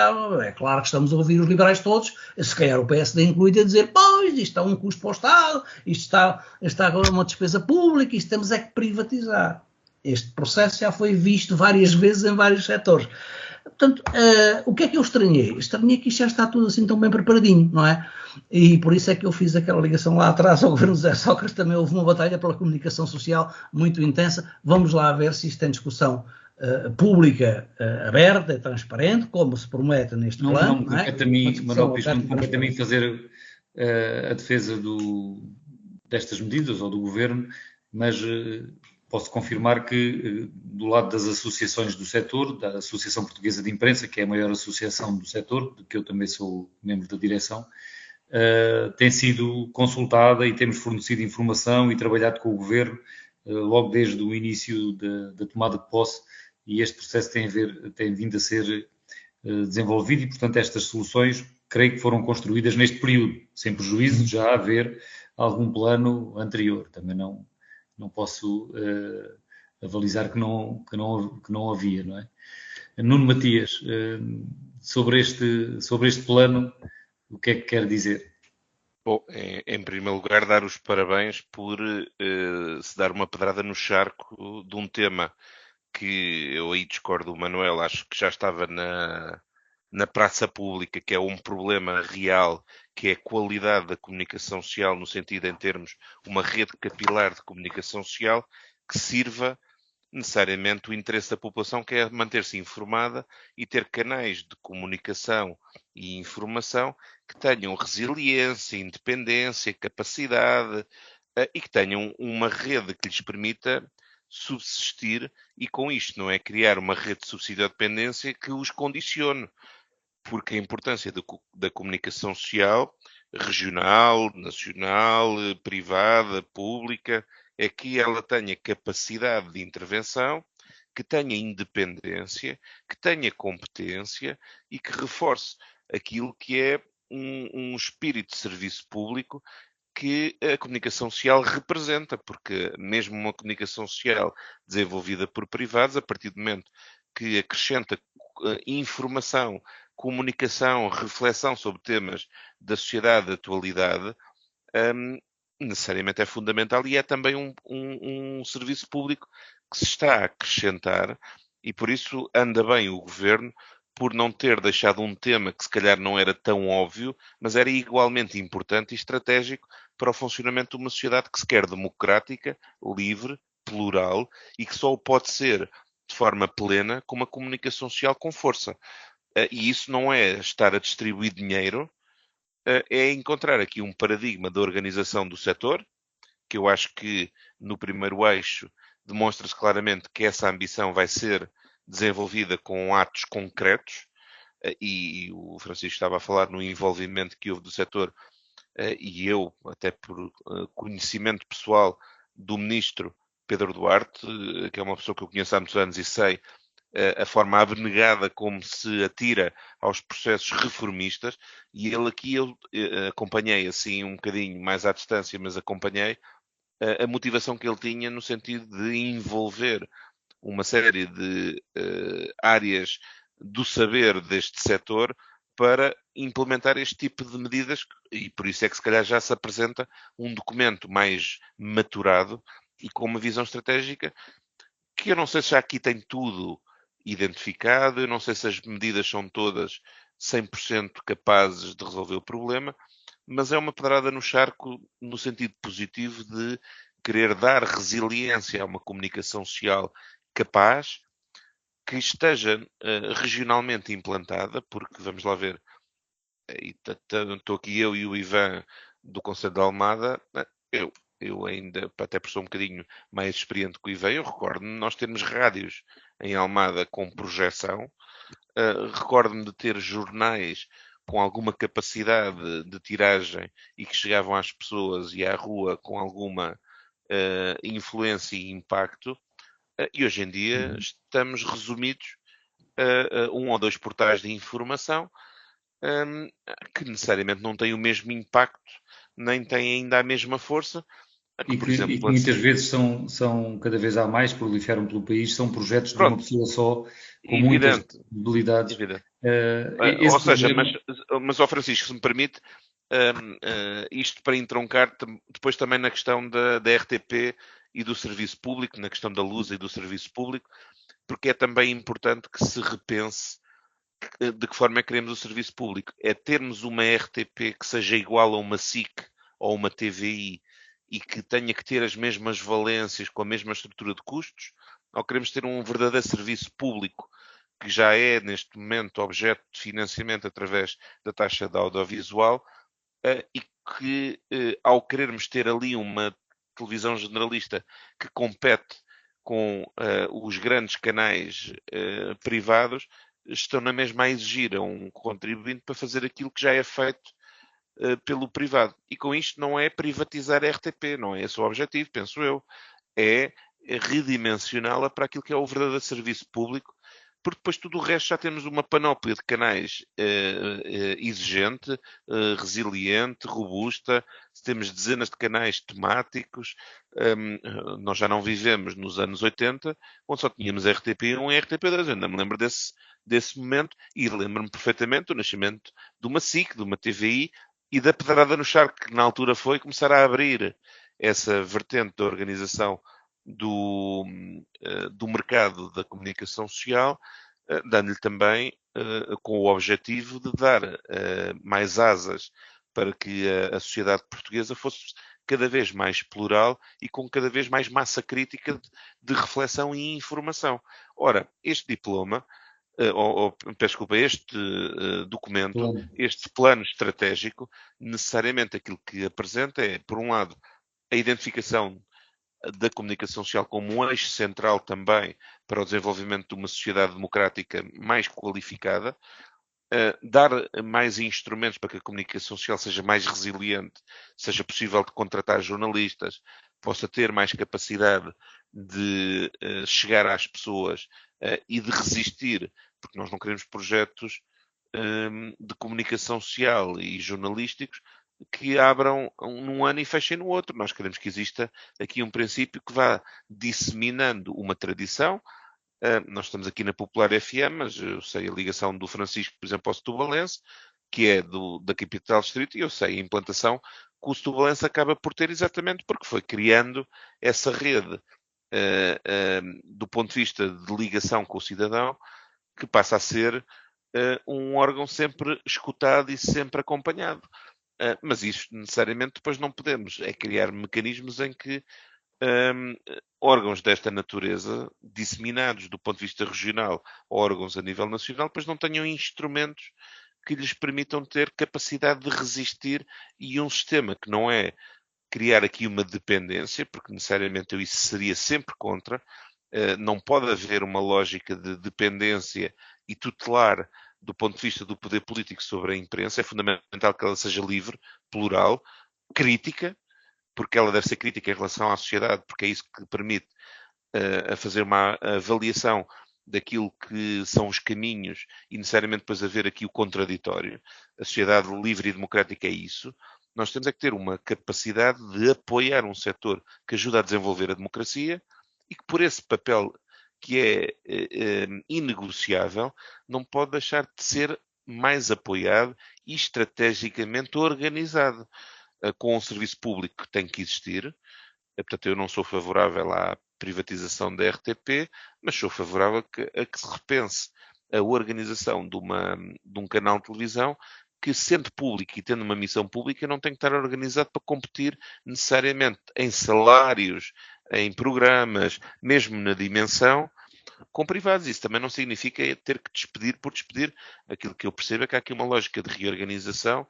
é claro que estamos a ouvir os liberais todos, se calhar o PSD incluído, a dizer, pois, isto está um custo para o Estado, isto está agora uma despesa pública, isto temos é que privatizar. Este processo já foi visto várias vezes em vários setores. Portanto, o que é que eu estranhei? Estranhei que isto já está tudo assim tão bem preparadinho, não é? E por isso é que eu fiz aquela ligação lá atrás ao governo de José Sócrates, também houve uma batalha pela comunicação social muito intensa. Vamos lá ver se isto tem discussão pública aberta e transparente, como se promete neste plano. Não é? Manuel Pisco, não compete a mim fazer a defesa destas medidas ou do governo, mas posso confirmar que do lado das associações do setor, da Associação Portuguesa de Imprensa, que é a maior associação do setor, de que eu também sou membro da direção, tem sido consultada e temos fornecido informação e trabalhado com o governo logo desde o início da tomada de posse, e este processo tem vindo a ser desenvolvido, e, portanto, estas soluções creio que foram construídas neste período, sem prejuízo de já haver algum plano anterior. Também não posso avalizar que não havia, não é? Nuno Matias, sobre este plano, o que é que quer dizer? Bom, em primeiro lugar, dar os parabéns por se dar uma pedrada no charco de um tema que eu aí discordo do Manuel, acho que já estava na praça pública, que é um problema real, que é a qualidade da comunicação social, no sentido em termos uma rede capilar de comunicação social que sirva necessariamente o interesse da população, que é manter-se informada e ter canais de comunicação e informação que tenham resiliência, independência, capacidade e que tenham uma rede que lhes permita subsistir, e com isto não é criar uma rede de subsídio-dependência que os condicione, porque a importância da comunicação social, regional, nacional, privada, pública, é que ela tenha capacidade de intervenção, que tenha independência, que tenha competência e que reforce aquilo que é um espírito de serviço público que a comunicação social representa, porque mesmo uma comunicação social desenvolvida por privados, a partir do momento que acrescenta informação, comunicação, reflexão sobre temas da sociedade da atualidade, necessariamente é fundamental, e é também um serviço público que se está a acrescentar, e por isso anda bem o Governo por não ter deixado um tema que se calhar não era tão óbvio, mas era igualmente importante e estratégico para o funcionamento de uma sociedade que se quer democrática, livre, plural, e que só pode ser de forma plena com uma comunicação social com força. E isso não é estar a distribuir dinheiro, é encontrar aqui um paradigma de organização do setor, que eu acho que no primeiro eixo demonstra-se claramente que essa ambição vai ser desenvolvida com atos concretos, e o Francisco estava a falar no envolvimento que houve do setor, e eu, até por conhecimento pessoal do ministro Pedro Duarte, que é uma pessoa que eu conheço há muitos anos e sei a forma abnegada como se atira aos processos reformistas, e ele aqui eu acompanhei assim um bocadinho mais à distância, mas acompanhei a motivação que ele tinha no sentido de envolver uma série de áreas do saber deste setor para implementar este tipo de medidas, e por isso é que se calhar já se apresenta um documento mais maturado e com uma visão estratégica, que eu não sei se já aqui tem tudo identificado, eu não sei se as medidas são todas 100% capazes de resolver o problema, mas é uma pedrada no charco no sentido positivo de querer dar resiliência a uma comunicação social capaz, que esteja regionalmente implantada, porque, vamos lá ver, estou aqui eu e o Ivan do Conselho de Almada, eu ainda, até por ser um bocadinho mais experiente que o Ivan, eu recordo-me de nós termos rádios em Almada com projeção, recordo-me de ter jornais com alguma capacidade de tiragem e que chegavam às pessoas e à rua com alguma influência e impacto, e hoje em dia estamos resumidos a um ou dois portais de informação que necessariamente não têm o mesmo impacto, nem têm ainda a mesma força. E que muitas vezes são cada vez há mais, proliferam pelo país, são projetos de uma pessoa só, com muitas debilidades. Ou seja, mas ó Francisco, se me permite, isto para entroncar depois também na questão da RTP e do serviço público, na questão da luz e do serviço público, porque é também importante que se repense de que forma é que queremos o serviço público. É termos uma RTP que seja igual a uma SIC ou uma TVI e que tenha que ter as mesmas valências com a mesma estrutura de custos, ou queremos ter um verdadeiro serviço público que já é neste momento objeto de financiamento através da taxa de audiovisual, e que ao querermos ter ali uma televisão generalista que compete com os grandes canais privados, estão na mesma a exigir a um contribuinte para fazer aquilo que já é feito pelo privado. E com isto não é privatizar a RTP, não é esse o objetivo, penso eu. é redimensioná-la para aquilo que é o verdadeiro serviço público, porque depois tudo o resto já temos uma panóplia de canais exigente, resiliente, robusta, temos dezenas de canais temáticos. Nós já não vivemos nos anos 80, onde só tínhamos RTP1 e RTP2. Eu ainda me lembro desse momento e lembro-me perfeitamente do nascimento de uma SIC, de uma TVI e da pedrada no charco que na altura foi começar a abrir essa vertente da organização do mercado da comunicação social, dando-lhe também com o objetivo de dar mais asas para que a sociedade portuguesa fosse cada vez mais plural e com cada vez mais massa crítica de reflexão e informação. Ora, este diploma, peço desculpa, este documento, este plano estratégico, necessariamente aquilo que apresenta é, por um lado, a identificação da comunicação social como um eixo central também para o desenvolvimento de uma sociedade democrática mais qualificada, dar mais instrumentos para que a comunicação social seja mais resiliente, seja possível de contratar jornalistas, possa ter mais capacidade de chegar às pessoas e de resistir, porque nós não queremos projetos de comunicação social e jornalísticos que abram num ano e fechem no outro. Nós queremos que exista aqui um princípio que vá disseminando uma tradição. Nós estamos aqui na Popular FM, mas eu sei a ligação do Francisco, por exemplo, ao Setubalense, que é da Capital Distrito, e eu sei a implantação que o Setubalense acaba por ter exatamente porque foi criando essa rede do ponto de vista de ligação com o cidadão, que passa a ser um órgão sempre escutado e sempre acompanhado. Mas isto necessariamente depois não podemos criar mecanismos em que órgãos desta natureza, disseminados do ponto de vista regional ou órgãos a nível nacional, depois não tenham instrumentos que lhes permitam ter capacidade de resistir e um sistema que não é criar aqui uma dependência, porque necessariamente eu isso seria sempre contra. Não pode haver uma lógica de dependência e tutelar do ponto de vista do poder político sobre a imprensa. É fundamental que ela seja livre, plural, crítica, porque ela deve ser crítica em relação à sociedade, porque é isso que permite a fazer uma avaliação daquilo que são os caminhos e necessariamente depois haver aqui o contraditório. A sociedade livre e democrática é isso. Nós temos é que ter uma capacidade de apoiar um setor que ajuda a desenvolver a democracia e que por esse papel que é inegociável, não pode deixar de ser mais apoiado e estrategicamente organizado, com um serviço público que tem que existir. Portanto, eu não sou favorável à privatização da RTP, mas sou favorável a que se repense a organização de um canal de televisão que, sendo público e tendo uma missão pública, não tem que estar organizado para competir necessariamente em salários, em programas, mesmo na dimensão, com privados. Isso também não significa ter que despedir por despedir. Aquilo que eu percebo é que há aqui uma lógica de reorganização,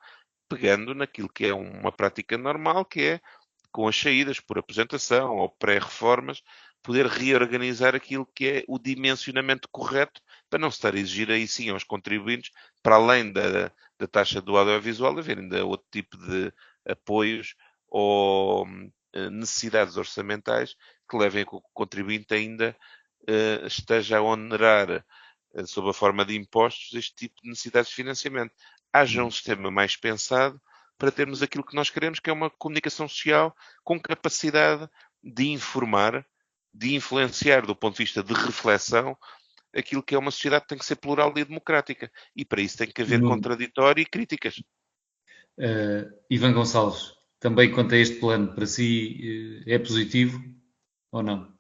pegando naquilo que é uma prática normal, que é, com as saídas por aposentação ou pré-reformas, poder reorganizar aquilo que é o dimensionamento correto, para não se estar a exigir aí sim aos contribuintes, para além da taxa do audiovisual, haver ainda outro tipo de apoios ou necessidades orçamentais que levem a que o contribuinte ainda esteja a onerar, sob a forma de impostos, este tipo de necessidades de financiamento. Haja um sistema mais pensado para termos aquilo que nós queremos, que é uma comunicação social com capacidade de informar, de influenciar do ponto de vista de reflexão, aquilo que é uma sociedade que tem que ser plural e democrática. E para isso tem que haver contraditório e críticas. Ivan Gonçalves, também quanto a este plano, para si é positivo ou não?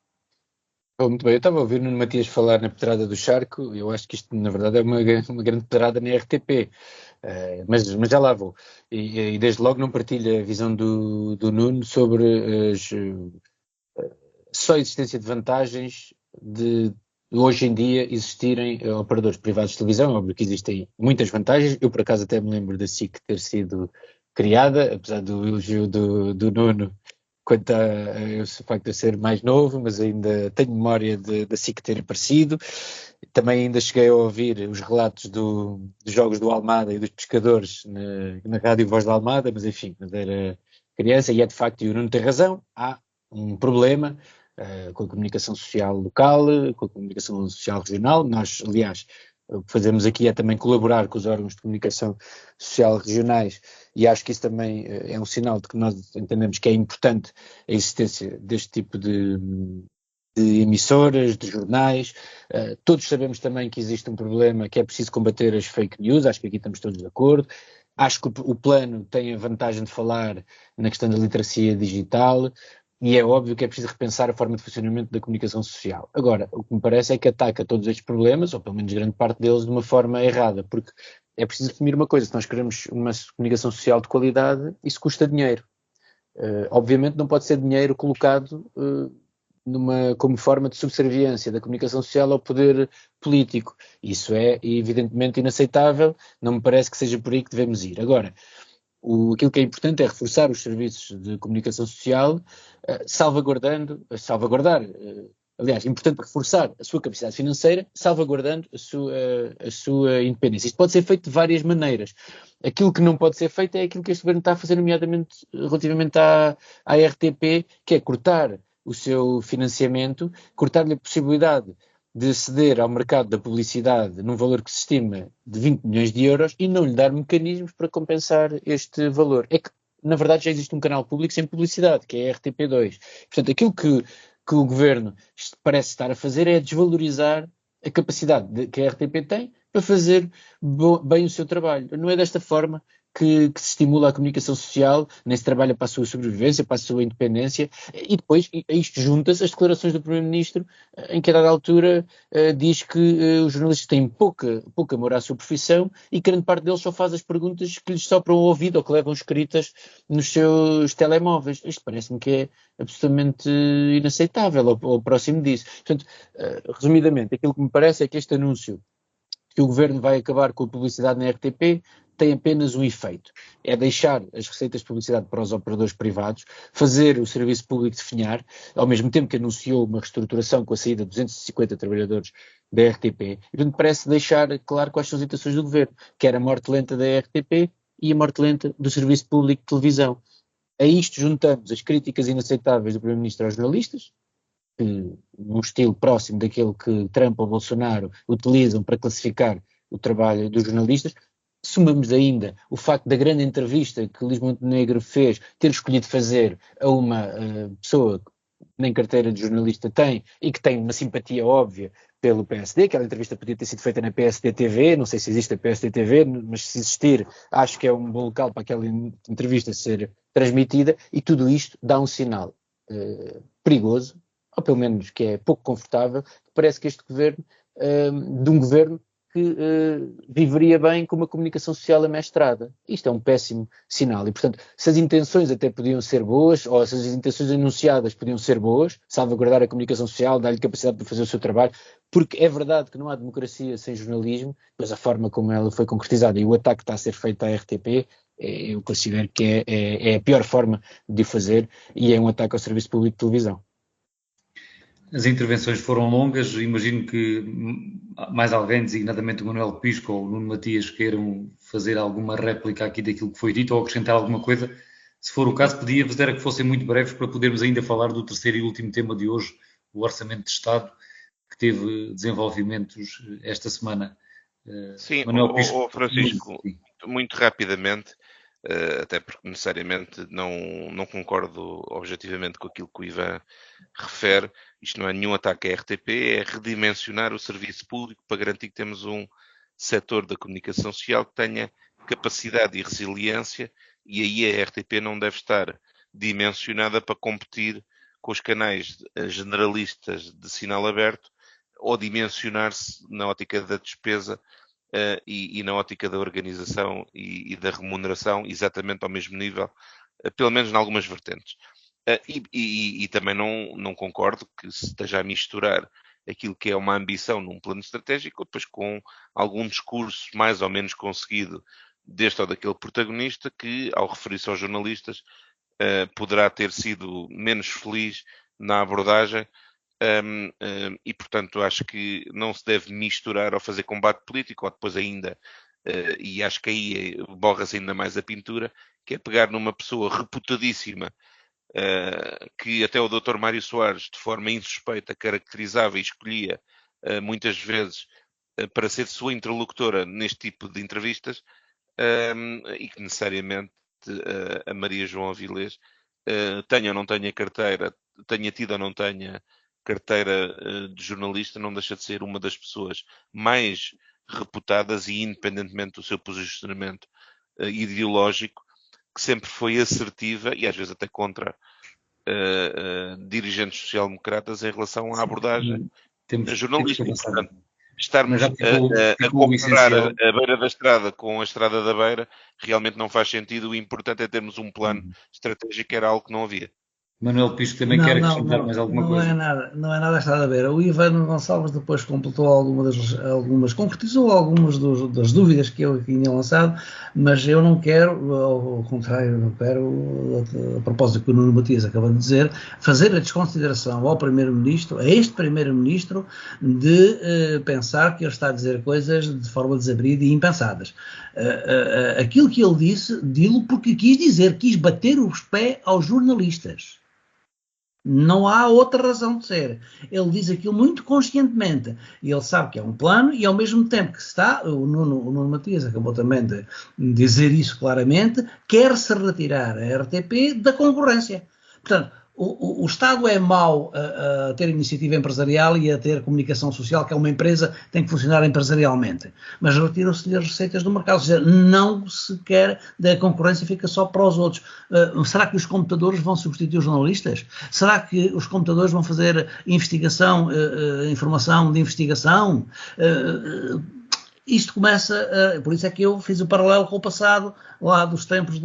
Muito bem, eu estava a ouvir o Nuno Matias falar na pedrada do charco. Eu acho que isto na verdade é uma grande pedrada na RTP, mas já lá vou, e desde logo não partilho a visão do Nuno sobre só a existência de vantagens de hoje em dia existirem operadores privados de televisão. Óbvio que existem muitas vantagens. Eu por acaso até me lembro da SIC ter sido criada, apesar do elogio do Nuno quanto ao facto de eu ser mais novo, mas ainda tenho memória da SIC ter aparecido. Também ainda cheguei a ouvir os relatos dos jogos do Almada e dos pescadores na Rádio Voz da Almada, mas enfim, quando era criança, e é de facto, e o Nuno tem razão, há um problema com a comunicação social local, com a comunicação social regional. Nós, aliás, o que fazemos aqui é também colaborar com os órgãos de comunicação social regionais, e acho que isso também é um sinal de que nós entendemos que é importante a existência deste tipo de emissoras, de jornais. Todos sabemos também que existe um problema, que é preciso combater as fake news, acho que aqui estamos todos de acordo. Acho que o plano tem a vantagem de falar na questão da literacia digital, e é óbvio que é preciso repensar a forma de funcionamento da comunicação social. Agora, o que me parece é que ataca todos estes problemas, ou pelo menos grande parte deles, de uma forma errada, porque é preciso definir uma coisa: se nós queremos uma comunicação social de qualidade, isso custa dinheiro. Obviamente não pode ser dinheiro colocado como forma de subserviência da comunicação social ao poder político. Isso é evidentemente inaceitável, não me parece que seja por aí que devemos ir. Agora, aquilo que é importante é reforçar os serviços de comunicação social, aliás, é importante reforçar a sua capacidade financeira, salvaguardando a sua independência. Isto pode ser feito de várias maneiras. Aquilo que não pode ser feito é aquilo que este governo está a fazer, nomeadamente relativamente à RTP, que é cortar o seu financiamento, cortar-lhe a possibilidade de aceder ao mercado da publicidade num valor que se estima de 20 milhões de euros e não lhe dar mecanismos para compensar este valor. É que, na verdade, já existe um canal público sem publicidade, que é a RTP2. Portanto, aquilo que o governo parece estar a fazer é desvalorizar a capacidade que a RTP tem para fazer bem o seu trabalho. Não é desta forma que se estimula a comunicação social, nem se trabalha para a sua sobrevivência, para a sua independência. E depois a isto junta-se as declarações do Primeiro-Ministro, em que a dada altura diz que os jornalistas têm pouco amor à sua profissão e grande parte deles só faz as perguntas que lhes sopram o ouvido ou que levam escritas nos seus telemóveis. Isto parece-me que é absolutamente inaceitável, ou próximo disso. Portanto, resumidamente, aquilo que me parece é que este anúncio que o governo vai acabar com a publicidade na RTP tem apenas um efeito: é deixar as receitas de publicidade para os operadores privados, fazer o serviço público definhar, ao mesmo tempo que anunciou uma reestruturação com a saída de 250 trabalhadores da RTP. E, portanto, parece deixar claro quais são as intenções do governo, que era a morte lenta da RTP e a morte lenta do serviço público de televisão. A isto juntamos as críticas inaceitáveis do Primeiro-Ministro aos jornalistas, num estilo próximo daquele que Trump ou Bolsonaro utilizam para classificar o trabalho dos jornalistas. Somamos ainda o facto da grande entrevista que Luís Montenegro fez, ter escolhido fazer a uma pessoa que nem carteira de jornalista tem e que tem uma simpatia óbvia pelo PSD. Aquela entrevista podia ter sido feita na PSD TV, não sei se existe a PSD TV, mas se existir, acho que é um bom local para aquela entrevista ser transmitida, e tudo isto dá um sinal perigoso, ou pelo menos que é pouco confortável, que parece que este governo, de um governo que viveria bem com uma comunicação social amestrada. Isto é um péssimo sinal e, portanto, se as intenções até podiam ser boas, ou se as intenções anunciadas podiam ser boas, salvaguardar a comunicação social, dar-lhe capacidade para fazer o seu trabalho, porque é verdade que não há democracia sem jornalismo, mas a forma como ela foi concretizada e o ataque que está a ser feito à RTP, eu considero que é a pior forma de o fazer, e é um ataque ao serviço público de televisão. As intervenções foram longas, imagino que mais alguém, designadamente o Manuel Pisco ou o Nuno Matias, queiram fazer alguma réplica aqui daquilo que foi dito ou acrescentar alguma coisa. Se for o caso, pedia-vos era que fossem muito breves para podermos ainda falar do terceiro e último tema de hoje, o Orçamento de Estado, que teve desenvolvimentos esta semana. Sim, Manuel Pisco, Francisco, muito rapidamente, até porque necessariamente não concordo objetivamente com aquilo que o Ivan refere. Isto não é nenhum ataque à RTP, é redimensionar o serviço público para garantir que temos um setor da comunicação social que tenha capacidade e resiliência, e aí a RTP não deve estar dimensionada para competir com os canais generalistas de sinal aberto, ou dimensionar-se na ótica da despesa e na ótica da organização e da remuneração exatamente ao mesmo nível, pelo menos em algumas vertentes. E também não concordo que se esteja a misturar aquilo que é uma ambição num plano estratégico, depois com algum discurso mais ou menos conseguido deste ou daquele protagonista que, ao referir-se aos jornalistas, poderá ter sido menos feliz na abordagem. E, portanto, acho que não se deve misturar ou fazer combate político, ou depois ainda, e acho que aí borra-se ainda mais a pintura, que é pegar numa pessoa reputadíssima que até o Dr. Mário Soares, de forma insuspeita, caracterizava e escolhia muitas vezes para ser sua interlocutora neste tipo de entrevistas, e que necessariamente a Maria João Avilés tenha ou não tenha carteira, tenha tido ou não tenha carteira de jornalista, não deixa de ser uma das pessoas mais reputadas e, independentemente do seu posicionamento ideológico, que sempre foi assertiva e às vezes até contra dirigentes social-democratas em relação à abordagem jornalística. Portanto, estarmos a comparar a beira da estrada com a estrada da beira realmente não faz sentido. O importante é termos um plano estratégico, que era algo que não havia. Manuel Pisco também quer acrescentar mais alguma coisa? Não é nada a estar a ver. O Ivan Gonçalves depois completou concretizou algumas das dúvidas que eu tinha lançado, mas eu não quero, ao contrário, não quero, a propósito do que o Nuno Matias acabou de dizer, fazer a desconsideração ao Primeiro-Ministro, a este Primeiro-Ministro, de pensar que ele está a dizer coisas de forma desabrida e impensadas. Aquilo que ele disse, dilo porque quis bater os pés aos jornalistas. Não há outra razão de ser. Ele diz aquilo muito conscientemente. E ele sabe que é um plano e, ao mesmo tempo que está, o Nuno Matias acabou também de dizer isso claramente, quer-se retirar a RTP da concorrência. Portanto, o Estado é mau a ter iniciativa empresarial e a ter comunicação social, que é uma empresa que tem que funcionar empresarialmente. Mas retiram-se-lhe as receitas do mercado. Ou seja, não se quer da concorrência, fica só para os outros. Será que os computadores vão substituir os jornalistas? Será que os computadores vão fazer investigação, informação de investigação? Isto começa, por isso é que eu fiz o paralelo com o passado, lá dos tempos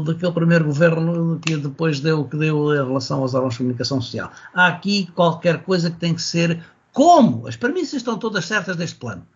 daquele primeiro governo que depois deu em relação aos órgãos de comunicação social. Há aqui qualquer coisa que tem que ser como? As premissas estão todas certas deste plano.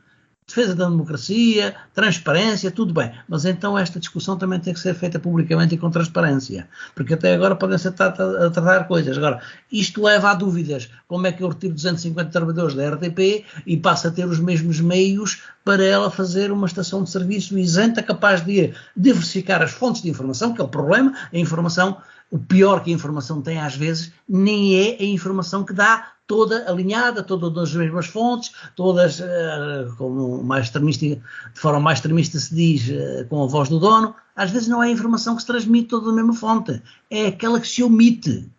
Defesa da democracia, transparência, tudo bem. Mas então esta discussão também tem que ser feita publicamente e com transparência. Porque até agora podem ser a tratar coisas. Agora, isto leva a dúvidas. Como é que eu retiro 250 trabalhadores da RTP e passo a ter os mesmos meios para ela fazer uma estação de serviço isenta, capaz de diversificar as fontes de informação, que é o problema. A informação, o pior que a informação tem às vezes, nem é a informação que dá toda alinhada, todas das mesmas fontes, todas como mais extremista, de forma mais extremista se diz, com a voz do dono. Às vezes não é a informação que se transmite toda da mesma fonte, é aquela que se omite.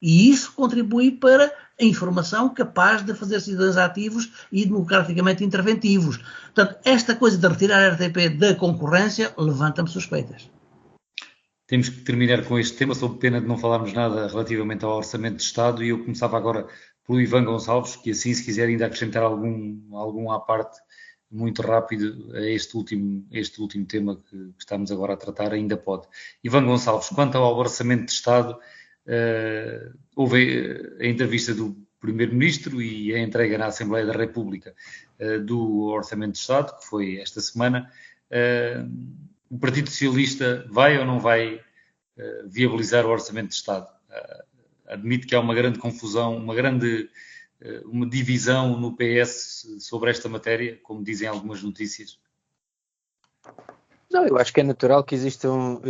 E isso contribui para a informação capaz de fazer cidadãos ativos e democraticamente interventivos. Portanto, esta coisa de retirar a RTP da concorrência levanta-me suspeitas. Temos que terminar com este tema, sob pena de não falarmos nada relativamente ao Orçamento de Estado, e eu começava agora pelo Ivan Gonçalves, que assim, se quiser ainda acrescentar algum à parte, muito rápido, a este último tema que estamos agora a tratar, ainda pode. Ivan Gonçalves, quanto ao Orçamento de Estado, houve a entrevista do Primeiro-Ministro e a entrega na Assembleia da República do Orçamento de Estado, que foi esta semana. O Partido Socialista vai ou não vai viabilizar o Orçamento de Estado? Admito que há uma grande confusão, uma divisão no PS sobre esta matéria, como dizem algumas notícias. Não, eu acho que é natural que existam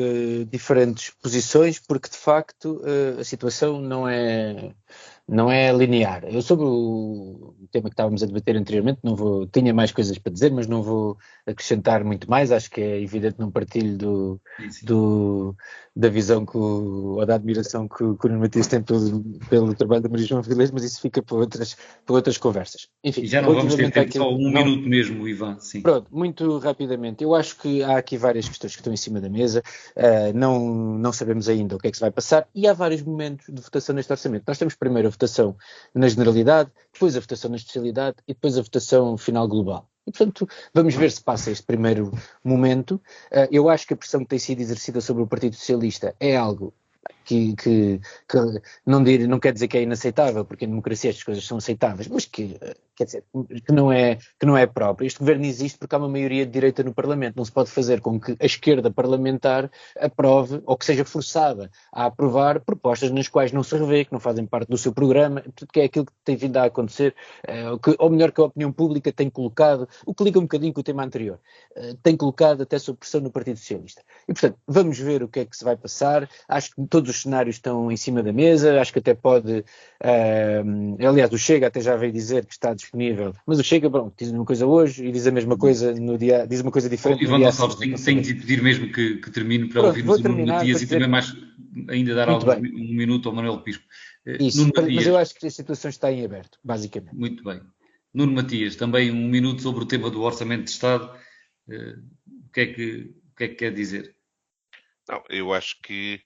diferentes posições, porque de facto a situação não é linear. Eu, sobre o tema que estávamos a debater anteriormente, tinha mais coisas para dizer, mas não vou acrescentar muito mais. Acho que é evidente, não partilho da visão ou da admiração que o Nuno Matias tem pelo trabalho da Maria João Avilés, mas isso fica para outras conversas. Enfim, e já não vamos ter tempo, só minuto mesmo, Ivan. Sim. Pronto, muito rapidamente. Eu acho que há aqui várias questões que estão em cima da mesa. Não sabemos ainda o que é que se vai passar e há vários momentos de votação neste orçamento. Nós temos primeiro a votação na generalidade, depois a votação na especialidade e depois a votação final global. E, portanto, vamos ver se passa este primeiro momento. Eu acho que a pressão que tem sido exercida sobre o Partido Socialista é algo que não quer dizer que é inaceitável, porque em democracia estas coisas são aceitáveis, mas que, quer dizer, que não é próprio. Este governo existe porque há uma maioria de direita no Parlamento. Não se pode fazer com que a esquerda parlamentar aprove, ou que seja forçada a aprovar propostas nas quais não se revê, que não fazem parte do seu programa, que é aquilo que tem vindo a acontecer, ou melhor, que a opinião pública tem colocado, o que liga um bocadinho com o tema anterior, tem colocado até sob pressão no Partido Socialista. E, portanto, vamos ver o que é que se vai passar. Acho que todos os cenários estão em cima da mesa, acho que até pode, aliás, o Chega até já veio dizer que está disponível, mas o Chega, pronto, diz uma coisa hoje e diz a mesma coisa no dia, diz uma coisa diferente no dia seguinte. Gonçalves, tenho de pedir mesmo que termine para ouvirmos o Nuno Matias e também mais ainda dar um minuto ao Manuel Pisco. Isso, mas eu acho que a situação está em aberto, basicamente. Muito bem. Nuno Matias, também um minuto sobre o tema do Orçamento de Estado. O que é que quer dizer? Não, eu acho que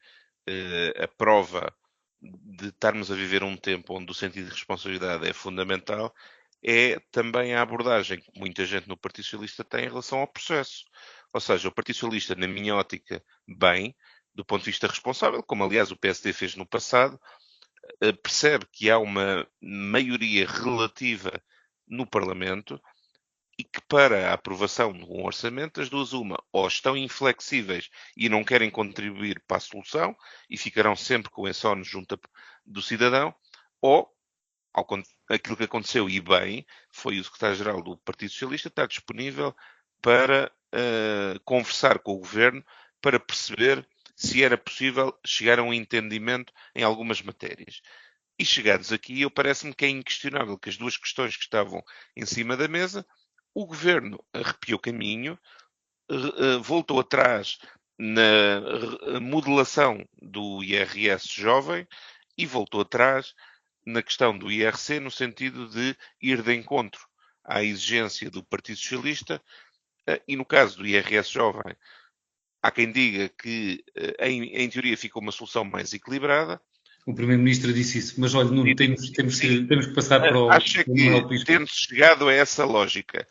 a prova de estarmos a viver um tempo onde o sentido de responsabilidade é fundamental é também a abordagem que muita gente no Partido Socialista tem em relação ao processo. Ou seja, o Partido Socialista, na minha ótica, bem, do ponto de vista responsável, como aliás o PSD fez no passado, percebe que há uma maioria relativa no Parlamento e que para a aprovação de um orçamento, as duas uma, ou estão inflexíveis e não querem contribuir para a solução e ficarão sempre com esse ónus junto do cidadão, ou aquilo que aconteceu, e bem, foi o secretário-geral do Partido Socialista estar disponível para conversar com o Governo para perceber se era possível chegar a um entendimento em algumas matérias. E chegados aqui, parece-me que é inquestionável que as duas questões que estavam em cima da mesa, o Governo arrepiou caminho, voltou atrás na modelação do IRS jovem e voltou atrás na questão do IRC, no sentido de ir de encontro à exigência do Partido Socialista, e no caso do IRS jovem, há quem diga que, em teoria, fica uma solução mais equilibrada. O Primeiro-Ministro disse isso, mas olha, Nuno, temos que passar para o... Acho que, tendo-se chegado a essa lógica,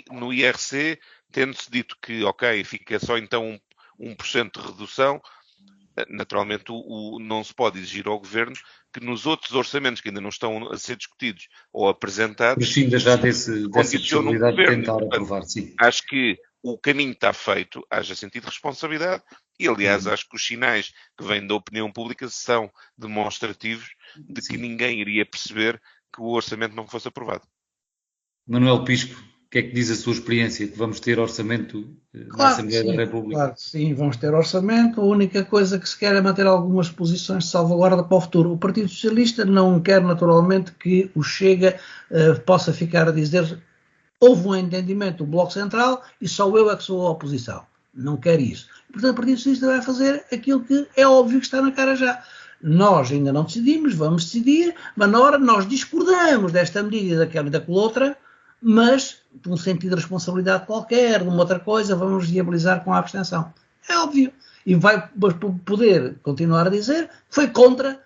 no IRC, tendo-se dito que, ok, fica só então 1% de redução, naturalmente não se pode exigir ao Governo que nos outros orçamentos que ainda não estão a ser discutidos ou apresentados... Prescinda já dessa possibilidade de tentar aprovar, sim. Acho que o caminho está feito, haja sentido de responsabilidade e, aliás, acho que os sinais que vêm da opinião pública são demonstrativos de que ninguém iria perceber que o orçamento não fosse aprovado. Manuel Pisco, o que é que diz a sua experiência? Que vamos ter orçamento na Assembleia da República? Claro que sim, vamos ter orçamento. A única coisa que se quer é manter algumas posições de salvaguarda para o futuro. O Partido Socialista não quer, naturalmente, que o Chega possa ficar a dizer houve um entendimento do Bloco Central e só eu é que sou a oposição. Não quer isso. Portanto, o Partido Socialista vai fazer aquilo que é óbvio que está na cara já. Nós ainda não decidimos, vamos decidir, mas na hora nós discordamos desta medida, daquela e daquela outra, mas, por um sentido de responsabilidade qualquer, de uma outra coisa, vamos viabilizar com a abstenção. É óbvio. E vai poder continuar a dizer que foi contra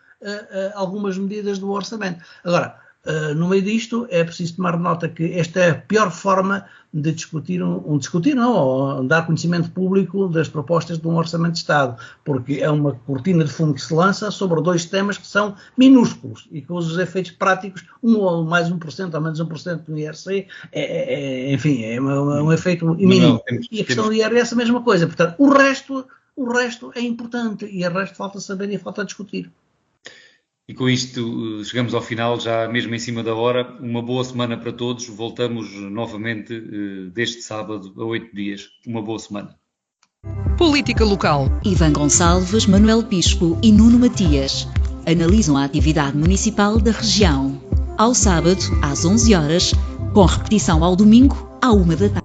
algumas medidas do orçamento. Agora, no meio disto, é preciso tomar nota que esta é a pior forma de discutir, ou dar conhecimento público das propostas de um orçamento de Estado, porque é uma cortina de fumo que se lança sobre dois temas que são minúsculos e que os efeitos práticos, ou mais 1% ou menos 1% do IRC, enfim, é um efeito mínimo. E a questão do IRS é a mesma coisa. Portanto, o resto é importante e o resto falta saber e falta discutir. E com isto chegamos ao final, já mesmo em cima da hora. Uma boa semana para todos. Voltamos novamente deste sábado a 8 dias. Uma boa semana. Política Local. Ivan Gonçalves, Manuel Pisco e Nuno Matias analisam a atividade municipal da região. Ao sábado, às 11 horas, com repetição ao domingo, à 1 da tarde.